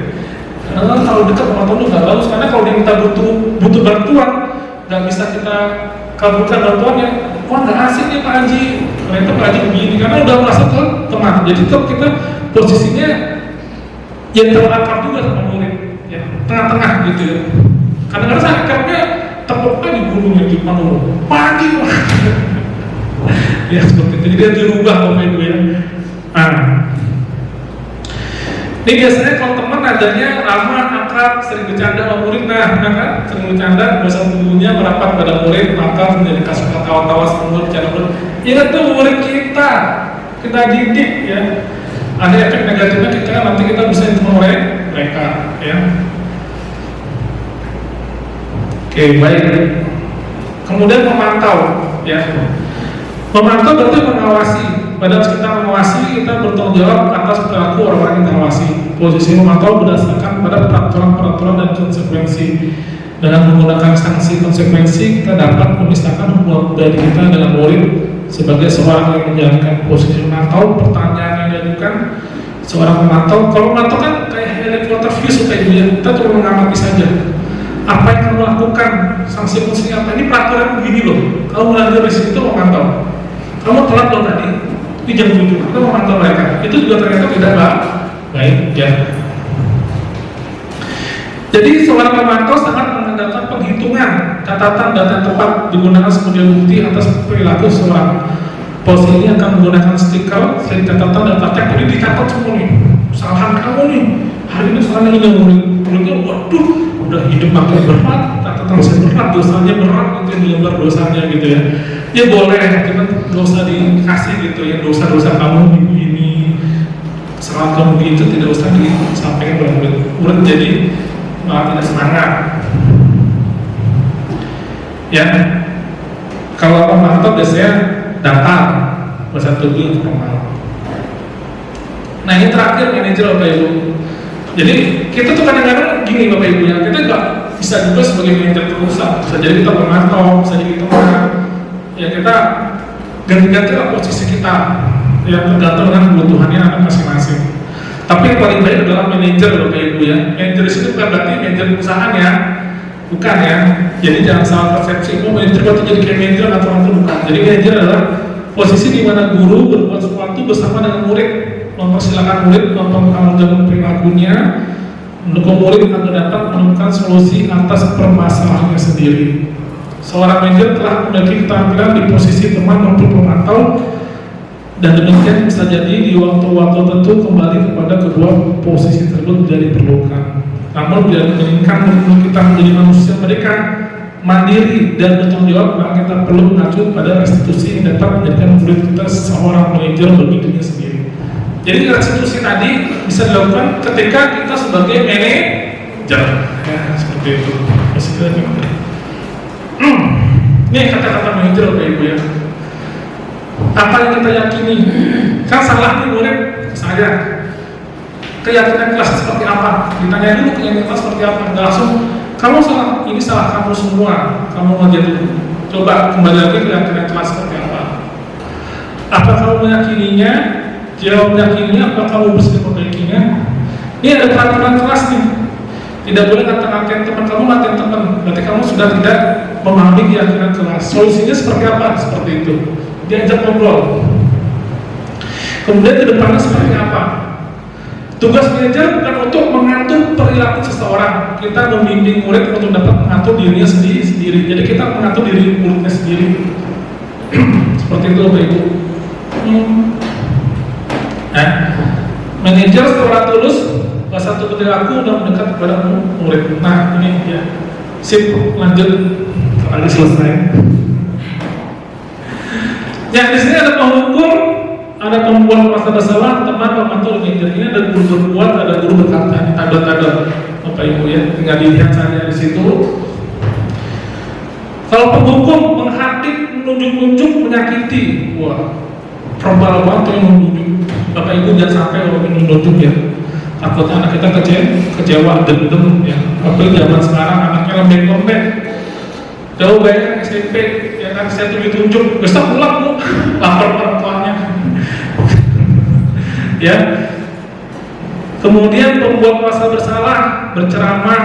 Karena kalau dekat sama teman nggak bagus, karena kalau dia minta butuh bantuan, nggak bisa kita kabulkan bantuannya. Wah nggak asik nih Pak Haji, ternyata Pak Haji begini, karena udah merasa ke teman. Jadi kalau kita posisinya ya terlakar juga sama murid, ya tengah-tengah gitu ya. Kadang-kadang saya akhirnya tepuknya di gunungnya di Panulu, pagi wah. Ya seperti itu, jadi dia dirubah Bapak Ibu ya. Nah, ini biasanya kalau teman adanya ramah, akrab, sering bercanda sama murid, nah kan sering bercanda, bahasa tubuhnya merapat pada murid, maka menjadi kasus tawa-tawa sama murid, bercanda murid. Ingat tuh murid kita didik ya. Ada efek negatifnya kita nanti kita bisa memulai mereka ya. Oke, baik. Kemudian memantau ya. Memantau berarti mengawasi. Padahal kita mengawasi, kita bertanggung jawab atas perilaku orang-orang yang kita awasi. Posisi memantau berdasarkan pada peraturan-peraturan dan konsekuensi. Dengan menggunakan sanksi konsekuensi, kita dapat memisahkan hubungan dari kita dengan murid sebagai seorang yang menjalankan posisi memantau. Pertanyaan yang diajukan seorang memantau, kalau memantau kan kayak helikopter view kayak gitu ya, kita cuma mengamati saja. Apa yang kamu lakukan, sanksi konsekuensi apa? Ini peraturan begini loh. Kamu melanggar di situ memantau. Kamu telat loh tadi. Di jam 7, kita memantau mereka. Itu juga ternyata tidak baik ya. Jadi seorang pemantau sangat mengandalkan penghitungan, catatan data yang tepat digunakan sebagai bukti atas perilaku seorang. Pos ini akan menggunakan stiker, slide catatan dan praktek. Jadi dicatat semua nih, kesalahan kamu nih. Hari ini kesalahan ini muridnya, waduh, udah hidup makin berat, catatan saya berat, dosanya berat, itu yang dilembar dosanya gitu ya. Ya boleh, kita dosa dikasih gitu ya, dosa-dosa kamu ini, kesalahan kamu itu tidak usah disampaikan kepada murid jadi malah tidak semangat. Ya, kalau pemantau biasanya datar, bahasa tubuh formal. Nah ini terakhir manajer Bapak Ibu. Jadi kita tuh kadang-kadang gini Bapak Ibu ya, kita nggak bisa juga sebagai manajer perusahaan, bisa jadi kita pemantau, bisa jadi teman. Ya kita ganti-ganti lah posisi kita ya tergantung dengan kebutuhannya anak masing-masing. Tapi yang paling baik adalah manajer Bapak Ibu ya. Manajer itu bukan berarti manajer perusahaan ya, bukan ya. Jadi jangan salah persepsi. Oh manajer berarti jadi kayak manajer atau bukan. Jadi manajer adalah posisi di mana guru berbuat sesuatu bersama dengan murid, mempersilakan murid mempertanggungjawabkan perilakunya, mendukung murid agar dapat menemukan solusi atas permasalahannya sendiri. Seorang manajer telah memiliki keterampilan di posisi teman maupun pemantau, dan demikian bisa jadi di waktu-waktu tertentu kembali kepada kedua posisi tersebut jadi diperlukan. Namun bila menginginkan murid kita menjadi manusia mereka mandiri dan bertanggung jawab, maka kita perlu mengacu pada restitusi yang dapat menjadikan murid kita seorang manajer bagi dirinya sendiri. Jadi restitusi tadi bisa dilakukan ketika kita sebagai manajer ya, seperti itu. Ini kata-kata manajer Bapak Ibu ya. Apa yang kita yakini? Kan salah nih murid saya. Keyakinan kelas seperti apa? Ditanya dulu keyakinan kelas seperti apa? Nggak langsung kamu salah, ini salah kamu semua. Kamu ngajar dulu. Coba kembali lagi keyakinan kelas seperti apa? Apa kamu meyakininya? Jawab meyakininya, apa kamu bisa memperbaikinya? Ini ada peraturan kelas nih. Tidak boleh kata-katain teman kamu, ngatain teman. Berarti kamu sudah tidak memahami keyakinan kelas. Solusinya seperti apa? Seperti itu. Diajak ngobrol. Kemudian ke depannya seperti apa? Tugas manajer bukan untuk mengatur perilaku seseorang, kita membimbing murid untuk dapat mengatur dirinya sendiri. Jadi kita mengatur diri muridnya sendiri. Seperti itu Bapak Ibu. Manajer setelah tulus satu perilaku dan mendekat kepada murid. Nah ini ya. Sip, lanjut. Ada selesai. Ya di sini ada penghukum, ada pembuat merasa bersalah, teman, pemantau, manajer. Ini ada guru berbuat, ada guru berkata. Ada Bapak Ibu ya, tinggal dilihat saja di situ. Kalau penghukum menghadik, menunjuk-nunjuk, menyakiti, wah, verbal banget yang menunjuk. Bapak Ibu jangan sampai orang menunjuk ya. Takutnya anak kita kecewa, dendam ya. Apalagi zaman sekarang anaknya lembek-lembek. Jauh banyak SMP, ya kan saya tuh ditunjuk, besok pulang Bu, lapor orang tuanya. Ya. Kemudian pembuat merasa bersalah, berceramah,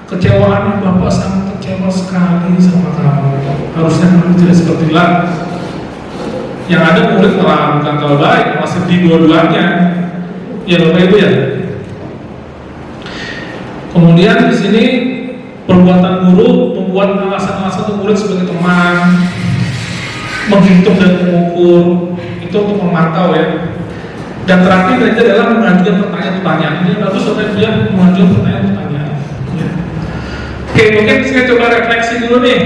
kecewaan, Bapak sangat kecewa sekali sama kamu. Harusnya kamu tidak seperti itu. Yang ada murid malah bukan kalau baik, malah sedih dua-duanya. Ya Bapak Ibu ya. Kemudian di sini perbuatan guru membuat alasan-alasan untuk murid sebagai teman, menghitung dan mengukur, itu untuk memantau ya. Dan terakhir mereka adalah mengajukan pertanyaan-pertanyaan. Ini bagus supaya dia mengajukan pertanyaan-pertanyaan. Ya. Oke, mungkin saya coba refleksi dulu nih.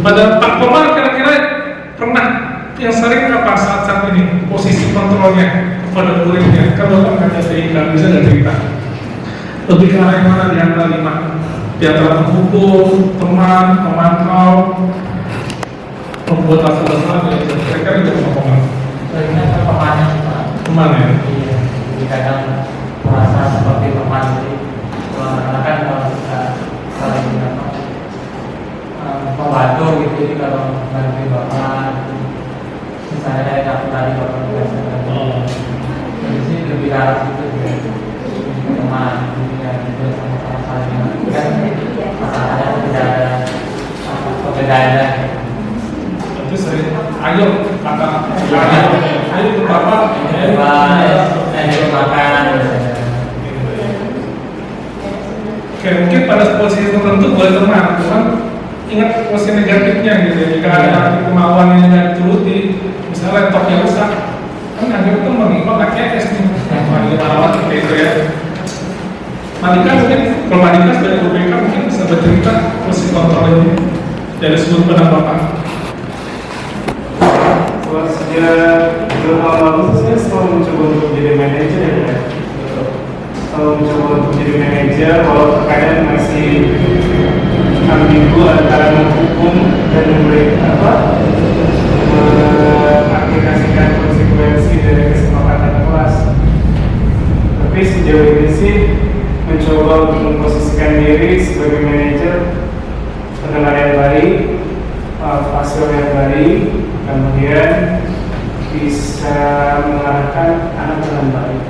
Pada Pak Komar kira-kira pernah yang sering apa saat-saat ini posisi kontrolnya kepada muridnya? Kalau Bapak ada cerita, bisa nggak cerita? Lebih ke arah yang mana di antara 5? Di antara penghukum, teman, pemantau, pembuat asal besar, mereka itu Komar. Sebenarnya ke temannya Pak. Teman ya? Iya, jadi kadang merasa seperti teman. Karena kan kalau kita saling membantu gitu, jadi kalau bantu Bapak, misalnya dari aku tadi Bapak biasakan. Jadi sih lebih ke arah situ ya. Teman, ya juga sama-sama saling mengerti kan masalahnya tidak ada perbedaannya. Itu sering, ayo kata, ayo ke Bapak, ayo makan. Oke, mungkin pada posisi tertentu boleh teman, cuman ingat posisi negatifnya gitu. Jika ada kemauan yang tidak dituruti, misalnya laptopnya rusak, kan nggak teman nih, kok nggak KS nih, lagi merawat seperti itu ya. Madika mungkin, kalau Madika dari UPK mungkin bisa bercerita posisi kontrol ini dari sudut pandang Bapak. Kalau sejak 2 tahun lalu saya selalu mencoba untuk jadi manajer ya. Selalu mencoba untuk jadi manajer, walau terkadang masih ambigu antara menghukum dan mengaplikasikan konsekuensi dari kesepakatan kelas. Tapi sejauh ini sih mencoba untuk memposisikan diri sebagai manajer, pendengar yang baik, fasil yang baik, kemudian bisa mengarahkan anak dengan baik.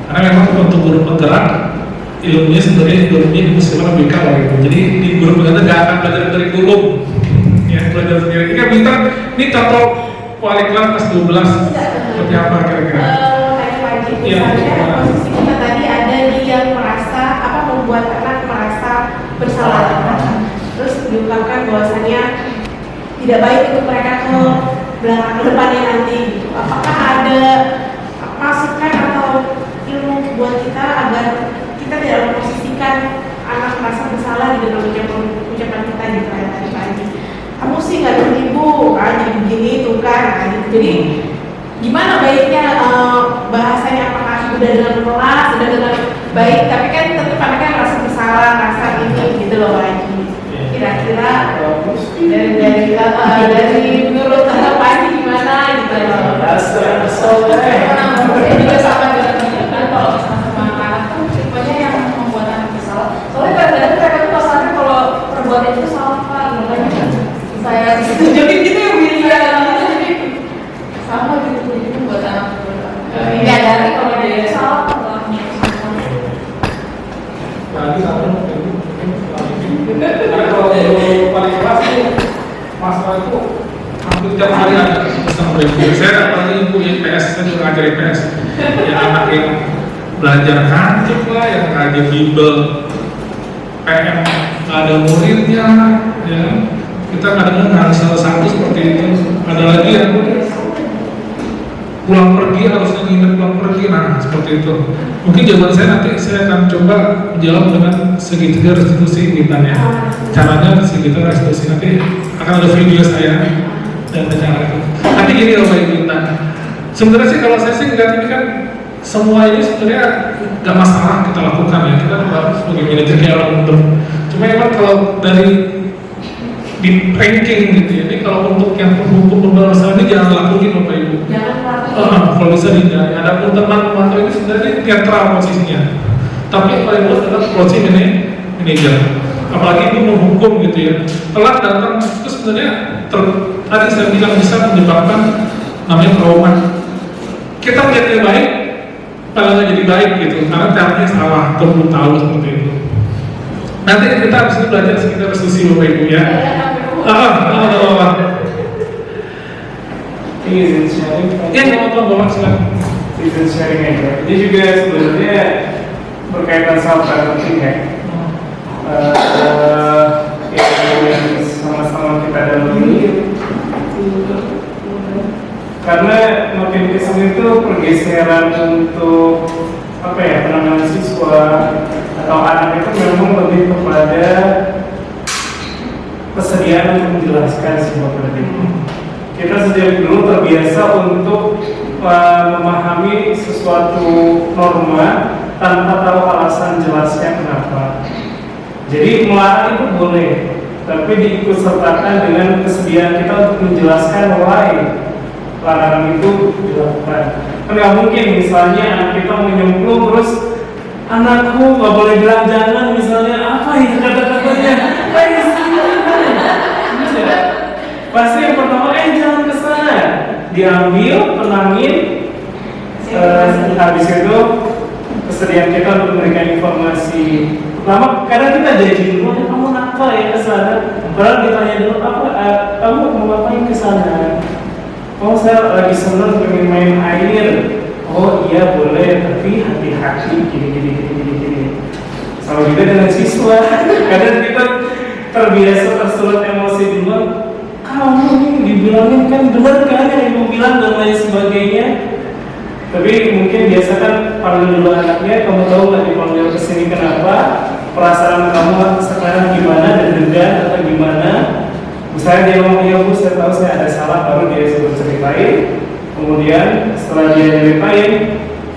Karena memang untuk guru penggerak ilmunya sebenarnya ilmu sifat lebih kawal gitu. Jadi di guru penggerak nggak akan belajar dari guru, ya belajar sendiri. Ini kan minta, ini contoh wali kelas kelas 12 seperti apa kira-kira? Kayak Panji, misalnya posisi kita tadi ada di yang merasa membuat anak merasa bersalah, terus diungkapkan bahwasannya tidak baik untuk mereka ke belakang ke depannya nanti. Gitu. Apakah ada masukan atau ilmu buat kita agar kita tidak memposisikan anak merasa bersalah di dalam ucapan kita gitu kayak tadi Panji. Kamu sih nggak tertipu kan, jadi begini tuh kan, gitu. Jadi gimana baiknya bahasanya, apakah sudah dengan kelas, sudah dengan baik, tapi kan tetap anaknya merasa bersalah, merasa ini gitu loh lagi. Kira-kira dari menurut Panji gimana gitu loh. Juga sama dengan kalau sama anak tuh tipenya yang membuat anak bersalah. Soalnya kadang-kadang mereka tuh pasalnya kalau perbuatan itu salah Pak, saya setujuin gitu ya William gitu, jadi sama gitu, jadi membuat anak menyadari kalau dia salah perbuatannya Nanti satu karena kalau paling kelas itu masalah itu hampir tiap hari ada sistem kurikulum. Saya apalagi ibu IPS, saya juga ngajar IPS. Ya anak yang belajar kantuk lah, yang ngajar Bible, PM, ada muridnya, ya. Kita kadang-kadang harus salah satu seperti itu. Ada lagi yang pulang pergi harusnya nginep pulang pergi, nah seperti itu. Mungkin jawaban saya nanti saya akan coba jawab dengan segitiga restitusi Intan ya. Caranya segitiga restitusi, nanti akan ada video saya dan cara itu. Nanti gini loh Pak Intan. Sebenarnya sih kalau saya sih nggak, ini kan semua ini sebenarnya nggak masalah kita lakukan ya. Kita juga sebagai manajer kayak orang untuk. Cuma emang kalau dari di ranking gitu ya, ini kalau untuk yang hukum pembalasan ini jangan lakuin Bapak Ibu. Jangan lakukan. Kalau bisa dihindari. Adapun teman pemantau ini sebenarnya netral posisinya. Tapi yang paling luas adalah posisi manajer. Apalagi itu menghukum gitu ya. Telat datang itu sebenarnya tadi saya bilang bisa menyebabkan namanya trauma. Kita melihatnya baik, malah nggak jadi baik gitu. Karena caranya salah, atau belum tahu seperti itu. Nanti kita harus belajar sekitar restitusi Bapak Ibu ya. Ini izin sharing. Ya, nggak apa-apa, Bapak silakan. Izin sharing aja. Ini juga sebenarnya berkaitan sama parenting ya. Yang sama-sama kita dalami. Karena makin kesini itu pergeseran untuk apa ya, penanganan siswa atau anak itu memang lebih kepada kesediaan untuk menjelaskan semua pendidikan. Kita sejak dulu terbiasa untuk memahami sesuatu norma tanpa tahu alasan jelasnya kenapa. Jadi melarang itu boleh, tapi diikut sertakan dengan kesediaan kita untuk menjelaskan why larangan itu dilakukan. Kan nggak mungkin misalnya anak kita mau nyemplung terus anakku nggak boleh bilang jangan, misalnya apa itu kata-katanya? Pasti yang pertama jangan ke sana, diambil, tenangin, habis itu kesediaan kita untuk memberikan informasi. Pertama, kadang kita jadi dulu, kamu kenapa ya ke sana? Padahal ditanya dulu, kamu mau ngapain ke sana? Oh, saya lagi senang pengen main air. Oh iya boleh, tapi hati-hati gini. Sama juga dengan siswa. Kadang kita terbiasa tersulut emosi duluan. Kamu ini dibilangin kan benar kan yang ibu bilang dan lain sebagainya. Tapi mungkin biasa kan panggil dulu anaknya, kamu tahu nggak dipanggil kesini kenapa? Perasaan kamu sekarang gimana, dan deg-degan atau gimana? Misalnya dia ngomong, ya bu saya tahu saya ada salah, baru dia suruh ceritain. Kemudian setelah dia ceritain,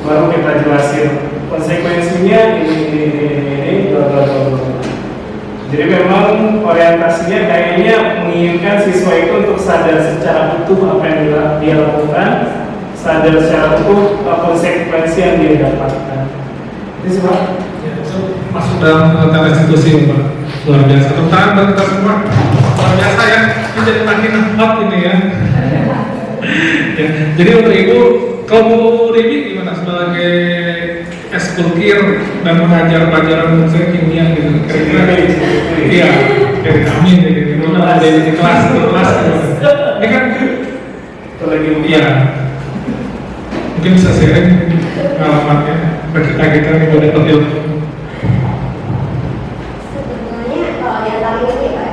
baru kita jelasin konsekuensinya ini, bla bla bla. Jadi memang orientasinya kayaknya menginginkan siswa itu untuk sadar secara utuh apa yang dia lakukan, sadar secara utuh konsekuensi yang dia dapatkan. Itu sih Pak. Ya, itu masuk dalam pengertian restitusi Pak. Luar biasa. Tepuk tangan buat kita semua. Luar biasa ya. Ini jadi makin hot ini ya. Ya. Jadi untuk Ibu, kalau Bu Dewi gimana sebagai ekskulkir dan mengajar pelajaran musik kimia gitu? Kira-kira iya, dari kami gitu. Gimana dari kelas gitu. Ini kan lagi iya. Mungkin bisa sharing pengalamannya bagi kita yang boleh tampil. Sebenarnya kalau yang tadi ini Pak,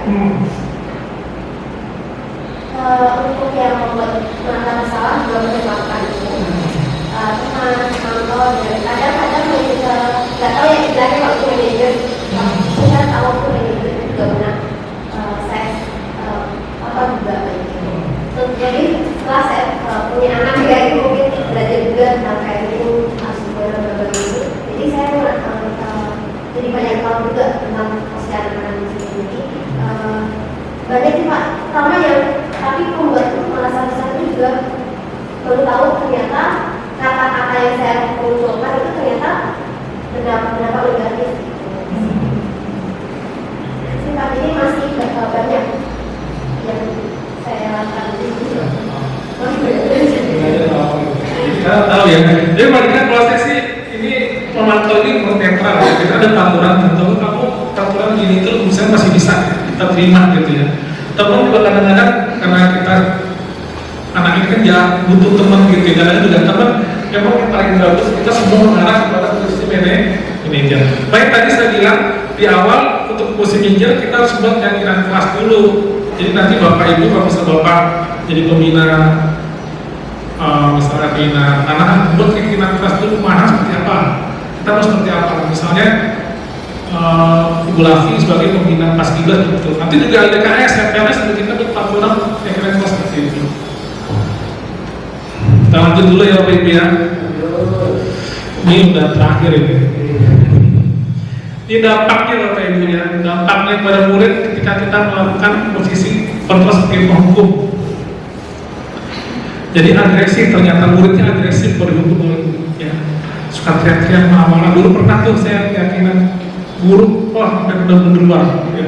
untuk yang membuat penanganan masalah juga menyebabkan itu teman kantor dan kadang-kadang juga nggak tahu ya istilahnya kalau itu manajer, saya tahu itu manajer juga pernah saya apa juga gitu. Jadi setelah saya punya anak ya itu mungkin belajar juga tentang kayak itu masuk berbagai itu. Jadi saya jadi banyak tahu juga tentang kesehatan anak ini. Banyak sih Pak, pertama yang tapi pembuat itu malah satu-satu juga baru tahu ternyata kata-kata yang saya munculkan itu ternyata berdampak negatif. Sifat ini masih banyak yang saya lakukan di sini. Kita tahu ya. Jadi bagaimana proses sih ini memantau ini netral. Kita ada peraturan tentu kamu peraturan ini itu misalnya masih bisa kita terima gitu ya. Tapi juga kadang-kadang karena kita anak ini kan ya butuh teman gitu, dan juga teman memang yang paling bagus kita semua mengarah kepada posisi manajer. Baik, tadi saya bilang di awal untuk posisi manajer kita harus buat keyakinan kelas dulu. Jadi nanti bapak ibu kalau misalnya bapak jadi pembina misalnya pembina anak, buat keyakinan kelas dulu mana seperti apa, kita mau seperti apa. Misalnya Ibu Lavi sebagai pembina paskibra gitu. Nanti juga ada KS, PNS, dan kita bertaburan keyakinan kelas seperti itu. Kita lanjut dulu ya Bapak Ibu ya. Ini udah terakhir ini. Ini dampaknya Bapak Ibu ya. Dampaknya pada murid ketika kita melakukan posisi kontrol sebagai penghukum. Jadi agresif, ternyata muridnya agresif pada hukum ya. Suka teriak-teriak marah-marah. Dulu pernah tuh saya keyakinan guru, wah sampai benar-benar luar ya.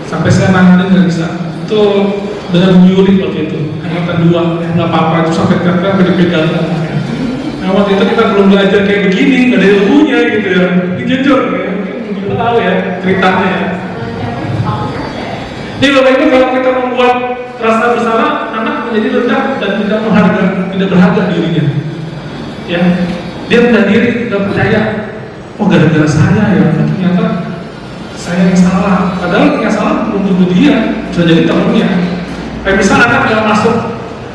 Sampai saya nanganin nggak bisa. Itu dengan menyulik waktu itu. Angkatan 2, nggak apa-apa, itu sampai teriak-teriak dipegang. Nah waktu itu kita belum belajar kayak begini, nggak ada ilmunya gitu ya. Ini jujur ya, kita tahu ya ceritanya ya. Jadi Bapak Ibu, kalau kita membuat rasa bersalah, anak menjadi rendah dan tidak menghargai, tidak berharga dirinya. Ya, dia rendah diri, tidak percaya. Oh gara-gara saya ya, ternyata saya yang salah. Padahal yang salah belum tentu dia, bisa jadi temennya. Kayak misalnya anak yang masuk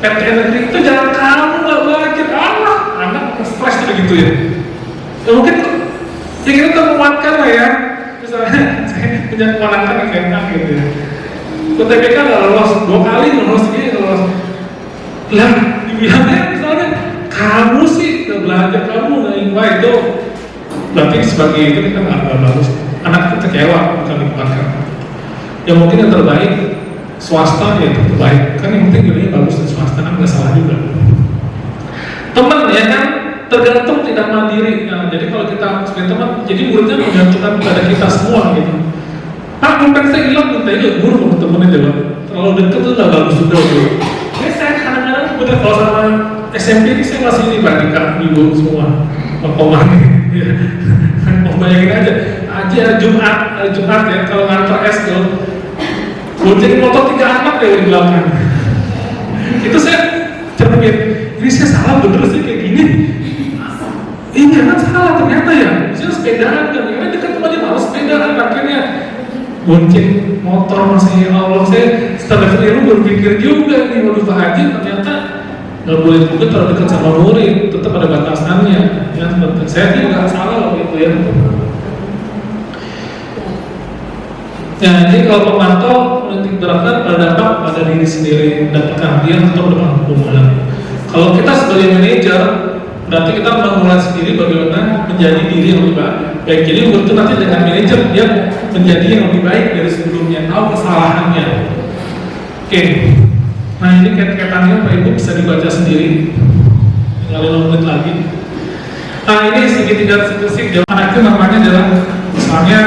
PTN negeri itu jangan kamu nggak belajar, anak stres gitu ya. Ya mungkin ya kita menguatkan lah ya. Misalnya saya punya keponakan yang enak gitu ya. UTBK nggak lolos 2 kali, nggak lolos ini, nggak lolos. Lah dibilangnya misalnya kamu sih nggak belajar, kamu nggak ingin itu. Berarti sebagai itu kita nggak bagus. Anak itu kecewa, bukan dikuatkan. Ya mungkin yang terbaik swasta ya terbaik. Kan yang penting nilainya bagus di swasta, kan nggak salah juga. Teman ya kan tergantung tidak mandiri. Nah, jadi kalau kita sebagai teman, jadi muridnya menggantungkan pada kita semua gitu. Pak, pulpen saya hilang, minta itu guru mau temenin deh, terlalu dekat tuh nggak bagus juga tuh. Ini saya kadang-kadang udah kalau sama SMP ini saya masih dibandingkan ibu semua. Komar nih, mau bayangin aja Jumat ya, kalau ngantar es tuh bonceng motor 3 anak ya di belakang. Itu saya cermin, ini saya salah bener sih kayak gini. Ini kan salah ternyata ya, saya sepedaan kan, karena dekat aja malas sepedaan, akhirnya bonceng motor masih Allah. Saya setelah itu berpikir juga nih, waduh Pak Haji ternyata nggak boleh juga terlalu dekat sama murid, tetap ada batasannya ya. Saya juga salah waktu itu ya. Ya, jadi kalau pemantau menitik beratkan pada dampak pada diri sendiri, dapatkan dia atau depan hubungan. Kalau kita sebagai manajer, berarti kita mengulas sendiri bagaimana menjadi diri yang lebih baik. Jadi untuk nanti dengan manajer dia menjadi yang lebih baik dari sebelumnya, tahu kesalahannya. Oke. Nah ini kaitannya Pak Ibu bisa dibaca sendiri. Tinggal 5 menit lagi. Nah ini segitiga resikusi. Anak itu namanya adalah misalnya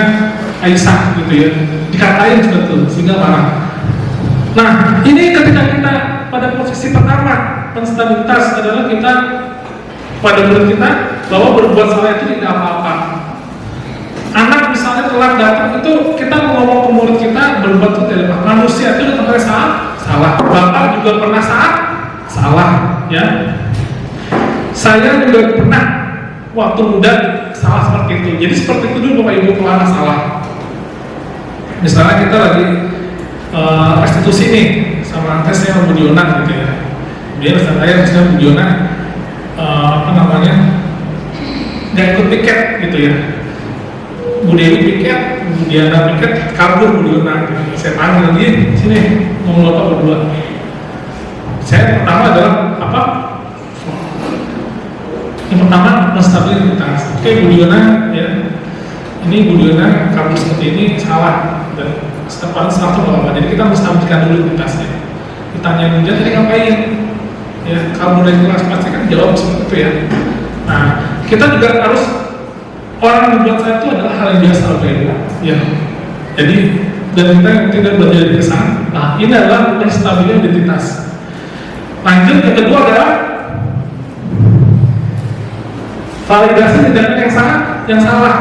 Aisyah gitu ya. Dikatain betul sehingga marah. Nah ini ketika kita pada posisi pertama, konstabilitas adalah kita pada murid kita bahwa berbuat salah itu tidak apa-apa. Anak misalnya telat datang itu kita ngomong ke murid kita berbuat itu tidak apa. Manusia itu udah pernah salah. Bapak juga pernah salah ya. Saya juga pernah waktu muda salah seperti itu. Jadi seperti itu dulu Bapak Ibu kalau anak salah. Misalnya kita lagi restitusi nih sama tesnya Budiona gitu ya. Dia misalnya Budiona apa namanya nggak ikut piket gitu ya. Bu Dewi piket, Bu Diana piket, kabur Bu Diana gitu. Saya panggil lagi, sini ngomong apa berdua. Saya pertama adalah apa? Yang pertama menstabilitas. Oke Bu Diana ya, ini Bu Diana kabur seperti ini salah dan setepan salah itu apa? Jadi kita menstabilkan dulu identitasnya. Ditanya dia tadi ngapain? Ya kabur dari kelas pasti kan jawab seperti itu ya. Nah kita juga harus orang yang membuat saya itu adalah hal yang biasa ya. Jadi dan kita yang tidak belajar dari kesan. Nah ini adalah menstabilkan identitas. Lanjut yang kedua adalah validasi tindakan yang salah.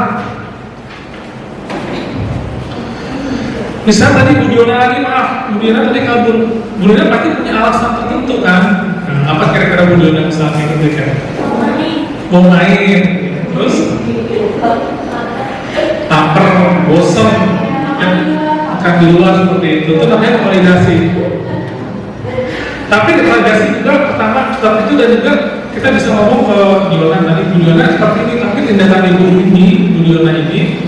Misal tadi Bu Diona lagi maaf, Bu Diona tadi kabur. Bu Diona pasti punya alasan tertentu kan. Nah, Merdeka? Mau main, terus lapar, bosan, kan makan di luar seperti itu namanya validasi. Tapi validasi juga pertama setelah itu, dan juga kita bisa ngomong ke Juliana seperti ini, tapi tindakan ibu ini, Juliana ini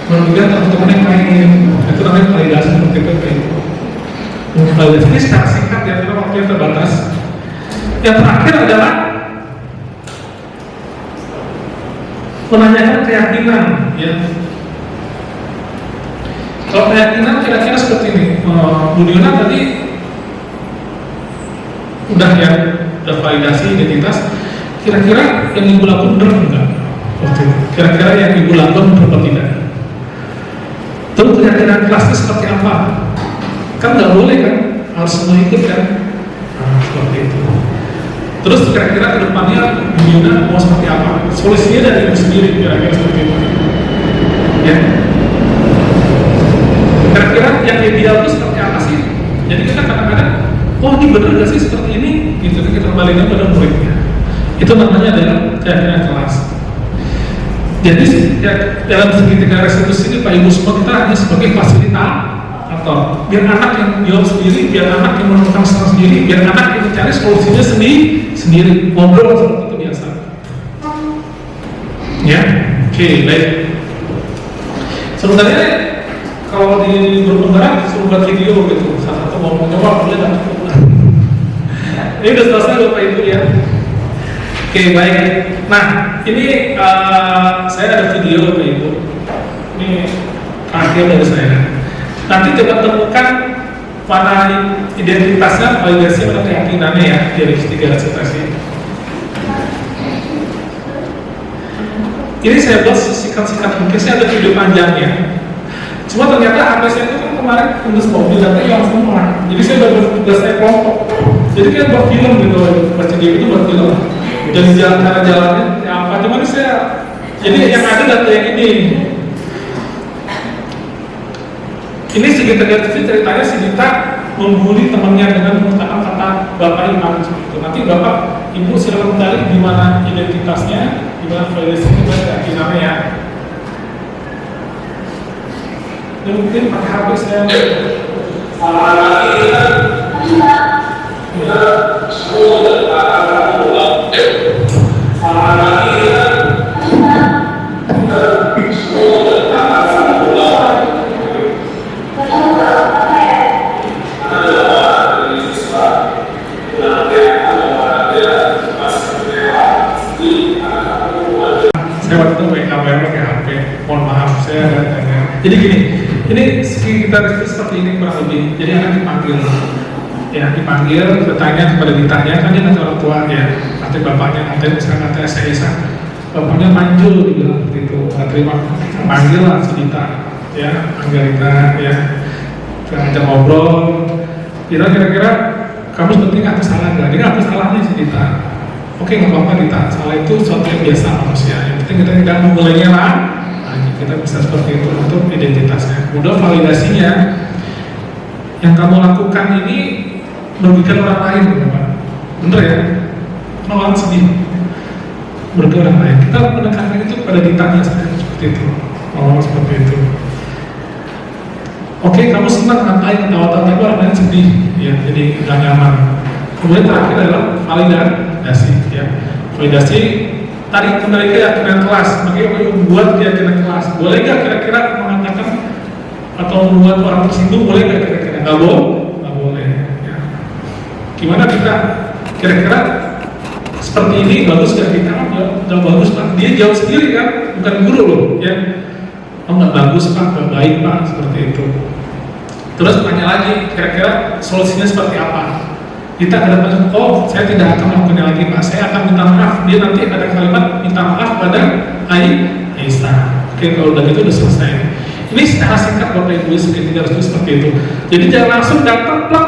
merugikan teman-teman yang lain. Itu namanya validasi seperti itu. Validasi ini secara singkat ya, karena waktunya terbatas. Yang terakhir adalah menanyakan keyakinan, ya. Kalau keyakinan kira-kira seperti ini, Bu Diona tadi udah ya, udah validasi identitas. Kira-kira yang ibu lakukan benar enggak? Kira-kira yang ibu lakukan benar atau tidak? Terus keyakinan kelasnya seperti apa? Kan nggak boleh kan, harus semua ikut kan? Nah, seperti itu. Terus kira-kira kedepannya Bu Diona mau seperti apa? Solusinya dari ibu sendiri, kira-kira seperti itu. Ya. Kira-kira yang ideal itu seperti apa sih? Jadi kita kadang-kadang, oh ini benar nggak sih seperti ini? Gitu kita kembalikan pada muridnya. Itu namanya adalah keyakinan kelas. Jadi ya, dalam segitiga restitusi ini Pak Ibu semua kita hanya sebagai fasilitator. Biar anak yang jawab sendiri, biar anak yang menemukan secara sendiri, biar anak yang mencari solusinya sendiri. Ngobrol seperti itu biasa. Ya, oke, baik. Sebenarnya kalau di grup penggerak suruh buat video gitu, salah satu mau nyoba boleh tak? Ini udah selesai Bapak Ibu ya. Oke, baik. Nah, ini saya ada video Bapak Ibu. Ini terakhir dari saya. Nanti coba temukan mana identitasnya, validasi, mana keyakinannya ya dari tiga representasi. Ini saya buat sikat-sikat, mungkin saya ada video panjangnya. Cuma ternyata HP saya itu kan kemarin tulis mobil data yang semua. Jadi saya udah bertugas saya kelompok. Jadi kayak buat film gitu, baca dia itu buat film. Dan jalan cara jalannya ya apa? Cuman saya jadi yang ada data yang ini. Ini si Gita ceritanya si Gita membuli temannya dengan menggunakan kata Bapak Imam itu. Nanti Bapak Ibu silakan mencari di mana identitasnya, di mana validasinya, dan keyakinannya ya. Dan mungkin pakai HP saya. Saya waktu itu pakai kamera pakai HP, mohon maaf saya ada. Jadi gini, ini kita seperti ini kurang lebih. Jadi akan dipanggil, ya dipanggil, bertanya kepada ditanya kan dia nanti orang tua ya, nanti bapaknya nanti misalnya nanti saya bapaknya manjul dibilang seperti itu, nggak terima, panggil lah Dita, ya panggil Dita, ya ngajak ngobrol, kira-kira kamu seperti nggak salah nggak? Dia nggak salahnya si Dita. Oke, nggak apa-apa Dita, salah itu sesuatu yang biasa manusia. Yang penting kita tidak memulainya lah. Kita bisa seperti itu untuk identitasnya. Kemudian validasinya, yang kamu lakukan ini merugikan orang lain, Bapak. Bener ya? Kalau orang sedih, merugikan orang lain. Kita menekankan itu pada ditanya seperti itu. Oh, seperti itu. Oke, kamu senang ngapain ketawa-tawa, tapi orang lain sedih, ya, jadi nggak nyaman. Kemudian terakhir adalah validasi, ya. Validasi tadi kembali ke keyakinan kelas, makanya membuat keyakinan kelas. Boleh nggak kira-kira mengatakan atau membuat orang tersinggung, boleh nggak kira-kira? Nggak boleh. Ya. Gimana kita kira-kira seperti ini bagus nggak kita? Nggak bagus Pak. Dia jawab sendiri kan, bukan guru loh, ya. Oh nggak bagus Pak, nggak baik Pak, seperti itu. Terus tanya lagi, kira-kira solusinya seperti apa? Kita ada depan, oh saya tidak akan melakukannya lagi Pak, saya akan minta maaf. Dia nanti ada kalimat minta maaf pada Aisyah. Oke, kalau udah gitu udah selesai. Ini secara singkat Bapak Ibu sekitar seperti itu. Jadi jangan langsung datang plak.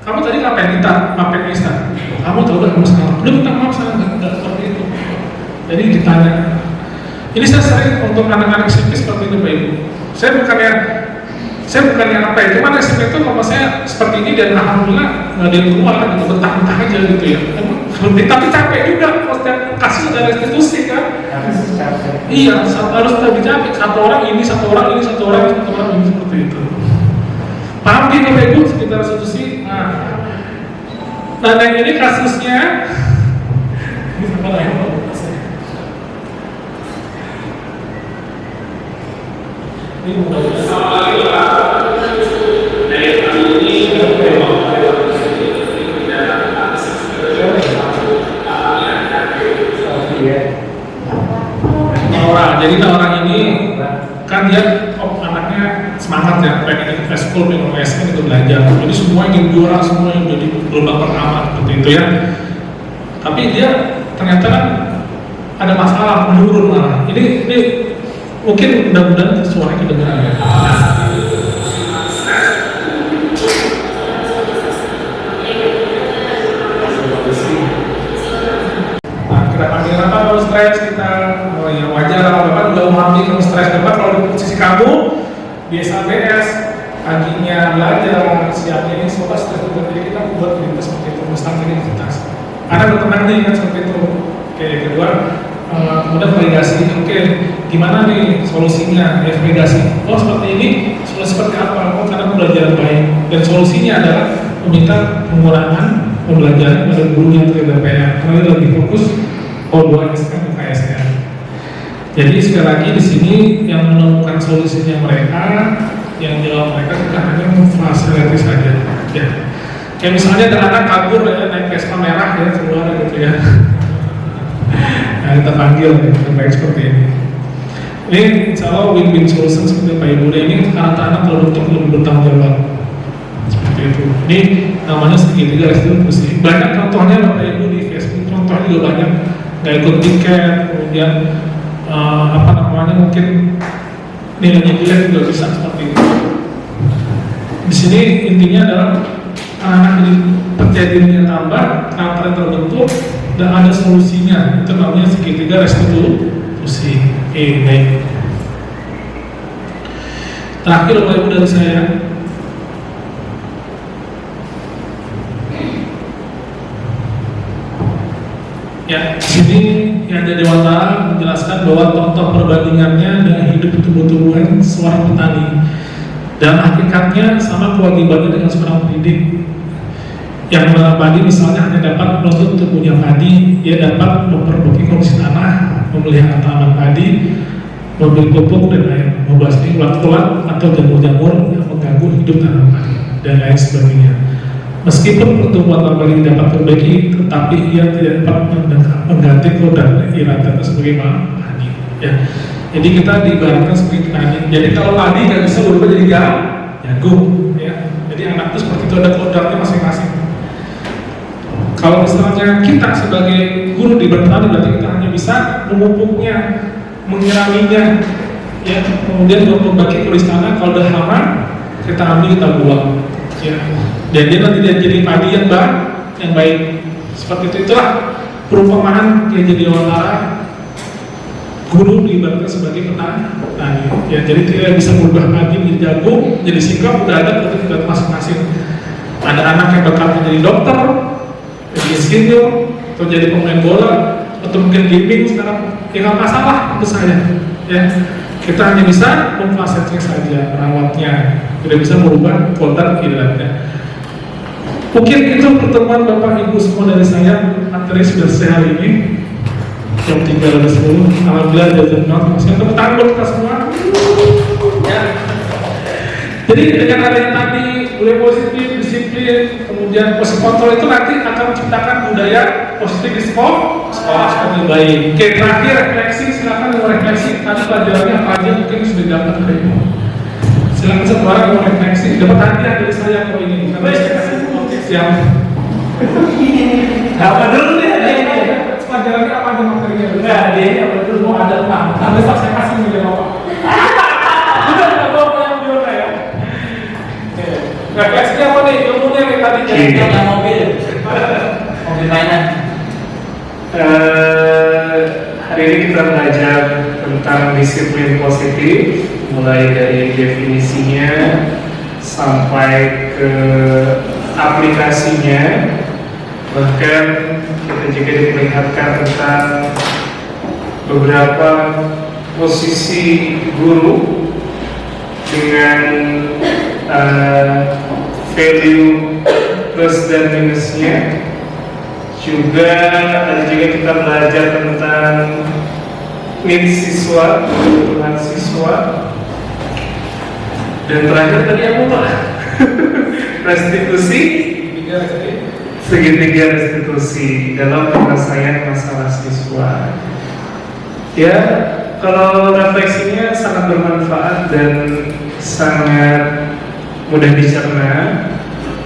Kamu tadi ngapain minta maaf Aisyah? Kamu tahu gak kamu salah? Udah minta maaf, saya nggak seperti itu. Jadi ditanya. Ini saya sering untuk anak-anak SMP seperti itu Pak Ibu. Saya bukannya apa ya, cuman SMP itu kalau saya seperti ini dan alhamdulillah nggak ada yang keluar gitu, betah-betah aja gitu ya. Tapi capek juga kalau setiap kasus ada restitusi kan. Harus capek. Iya, harus lebih capek. Satu orang ini, satu orang ini, satu orang ini, satu orang ini, seperti itu. Paham di Bapak Ibu sekitar restitusi? Nah, yang ini kasusnya ini sama lah ya. Ini bukan jadi orang ini kan dia anaknya semangat ya, pengen ikut eskul, pengen USN itu belajar. Jadi semua ingin juara, semua yang jadi gelombang pertama seperti itu ya. Tapi dia ternyata kan ada masalah, menurun malah. Ini mungkin mudah-mudahan suaranya kedengaran ya. Kenapa kalau stres kita, ya wajar kalau Bapak juga memahami kalau stres Bapak kalau di posisi kamu di SABS paginya belajar, siapnya ini semua stres juga, jadi kita buat diri seperti itu, mustahil aktivitas. Ada bertenang nih kan seperti itu. Oke, yang kedua, kemudian validasi. Oke, gimana nih solusinya? Ya validasi. Oh seperti ini, solusi seperti apa? Oh karena pembelajaran baik. Dan solusinya adalah meminta pengurangan pembelajaran pada guru yang terlibat PR, karena dia lebih fokus O2SN ke KSN. Jadi sekali lagi di sini yang menemukan solusinya mereka, yang jawab mereka bukan hanya memfasilitasi saja. Ya. Kayak misalnya ada anak kabur ya, naik Vespa merah ya keluar gitu ya. Nah, kita panggil yang baik seperti ini. Ini insya Allah win-win solution seperti Pak Ibu ini karena anak terbentuk lebih bertanggung jawab. Seperti itu. Ini namanya segitiga restitusi. Banyak contohnya Bapak Ibu di Facebook, contohnya juga banyak. Nggak ikut tiket, kemudian mungkin nilainya jelek juga bisa seperti itu. Di sini intinya adalah anak ini percaya dirinya tambah, karakternya terbentuk, dan ada solusinya. Itu namanya segitiga restitusi. Baik. Terakhir Bapak Ibu dari saya. Ya, di sini yang ada Dewantara menjelaskan bahwa contoh perbandingannya dengan hidup tumbuh-tumbuhan seorang petani. Dan hakikatnya sama kewajibannya dengan seorang pendidik. Yang menanam padi misalnya hanya dapat menuntut tumbuhnya padi, ia dapat memperbaiki kondisi tanah, memelihara tanaman padi, memberi pupuk dan air, membasmi ulat-ulat atau jamur-jamur yang mengganggu hidup tanaman dan lain sebagainya. Meskipun pertumbuhan tanaman ini dapat perbaiki, tetapi ia tidak dapat mengganti kodrat iratannya sebagai padi. Ya. Jadi kita diibaratkan sebagai petani. Jadi kalau padi nggak bisa berubah jadi jagung. Ya. Jadi anak itu seperti itu ada kodratnya masing-masing. Kalau misalnya kita sebagai guru di bertani, berarti kita hanya bisa memupuknya, menyiraminya, ya. Kemudian membagi tulis tanah. Kalau udah hama, kita ambil, kita buang. Ya. Dan dia nanti jadi padi yang baik. Seperti itu, itulah perumpamaan yang jadi Dewantara. Guru diibaratkan sebagai petani. Ya, jadi tidak bisa merubah padi menjadi jagung, jadi singkong udah ada berarti tidak masing-masing. Ada anak yang bakal menjadi dokter, jadi insinyur, atau jadi pemain bola, atau mungkin gaming sekarang. Ya nggak masalah untuk saya. Ya, kita hanya bisa memfasilitasi saja, merawatnya, tidak bisa merubah kodrat ibaratnya. Mungkin itu pertemuan Bapak Ibu semua dari saya. Materi sudah selesai hari ini jam 3:10. Alhamdulillah jazakallahu khairan. Tepuk tangan buat kita semua. Ya. Jadi dengan adanya tadi budaya positif, disiplin, kemudian positif kontrol itu nanti akan menciptakan budaya positif di sekolah seperti baik. Oke, terakhir refleksi, silakan mau refleksi. Tadi pelajarannya apa aja mungkin sudah dapat dari Ibu. Silakan satu orang mau refleksi. Dapat hadiah dari saya kalau ini. Oke, siap. Apa dulu nih? Pelajarannya apa aja materinya? Enggak, dia ini apa dulu mau ada utang. Sampai saya kasih nih Bapak. Udah nggak bawa yang biasa ya. Refleksinya apa nih? Ilmunya yang tadi Yang mobil mainan. Hari ini kita belajar tentang disiplin positif, mulai dari definisinya sampai ke aplikasinya. Bahkan kita juga diperlihatkan tentang beberapa posisi guru dengan value plus dan minusnya. Juga ada juga kita belajar tentang needs siswa, kebutuhan siswa. Dan terakhir tadi apa Pak? Restitusi, segitiga restitusi dalam penyelesaian masalah siswa. Ya, kalau refleksinya sangat bermanfaat dan sangat mudah dicerna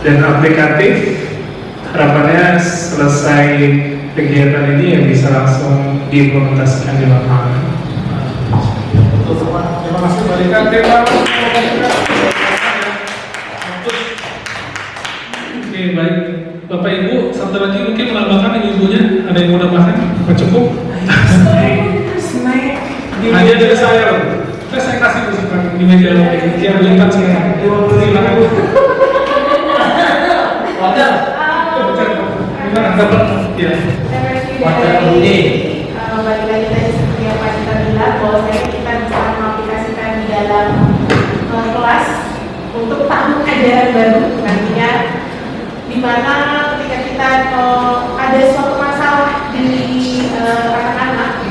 dan aplikatif. Harapannya selesai kegiatan ini yang bisa langsung diimplementasikan di lapangan. Terima kasih berikan tema. Oke, baik. Bapak Ibu, satu lagi mungkin menambahkan ibu-ibunya, ada yang mau nambahkan? Apa cukup? Hanya dari saya loh. Saya kasih kesempatan di meja yang melintas sekarang. Silakan Bu. Wajar. Gimana dapat? Ya. Wajar ini. Balik lagi tadi seperti yang Pak Cita bilang, bahwasanya kita bisa mengaplikasikan di dalam kelas untuk tahun ajaran baru nantinya, di mana ketika kita ada suatu masalah di anak-anak,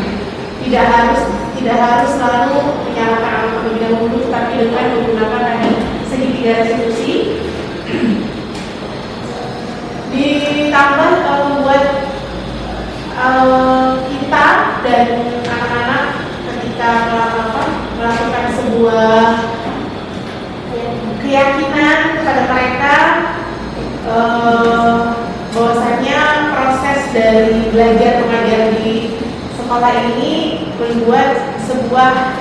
tidak harus selalu menyalahkan anak terlebih dahulu, tapi dengan menggunakan tadi segitiga restitusi, ditambah membuat kita dan anak-anak ketika melakukan sebuah keyakinan kepada mereka bahwasanya proses dari belajar mengajar di sekolah ini membuat sebuah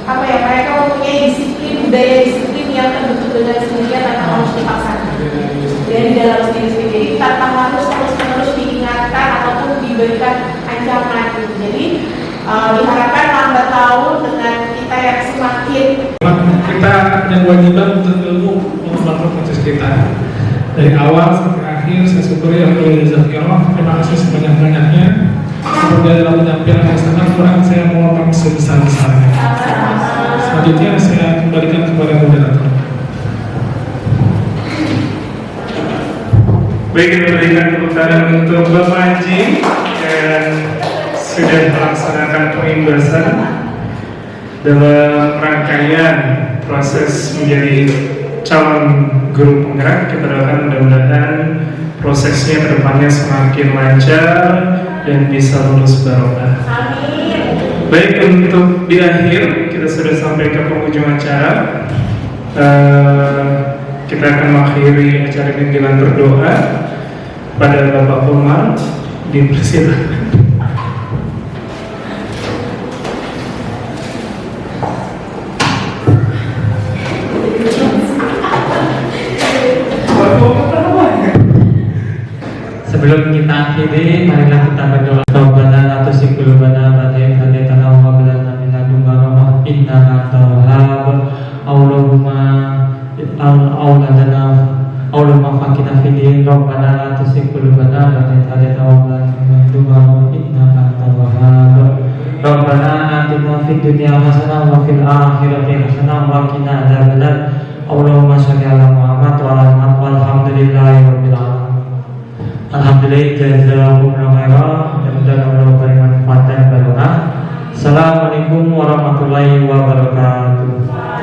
mereka mempunyai budaya disiplin yang terbentuk dengan sendirinya tanpa harus dipaksakan dari dalam sendiri. Jadi tanpa harus terus-menerus diingatkan ataupun diberikan ancaman. Jadi diharapkan lambat laun dengan kita yang semakin kita punya kewajiban untuk ilmu membantu proses kita dari awal sampai akhir. Saya syukuri alhamdulillah. Terima kasih sebanyak-banyaknya. Semoga dalam penyampaian yang sangat kurang, saya mohon sebesar-besarnya. Selanjutnya saya kembalikan kepada moderator. Baik, kita berikan tepuk tangan untuk Bapak Haji yang sudah melaksanakan pengimbasan dalam rangkaian proses menjadi calon guru penggerak. Kita doakan mudah-mudahan prosesnya ke depannya semakin lancar dan bisa lulus barokah. amin. Baik, untuk di akhir kita sudah sampai ke penghujung acara. Kita akan mengakhiri acara ini dengan berdoa pada Bapak Umar. Dipersilakan. Sebelum kita akhiri, marilah kita berdoa. Rabbana la tuzigh qulubana ba'da idh hadaytana wa hab lana min ladunka rahmah innaka antal wahhab. Allahumma faqihna fid din. Rabbana la tuzigh qulubana ba'da idh hadaytana wa hab lana min ladunka rahmah innaka antal wahhab. Rabbana atina fid dunya hasanah wa fil akhirati hasanah wa qina adzabannar. Allahumma shalli ala Muhammad wa ala Muhammad walhamdulillahi rabbil alamin. Alhamdulillah, jazakumullah khairan, mudah-mudahan bermanfaat dan barokah. Assalamualaikum warahmatullahi wabarakatuh.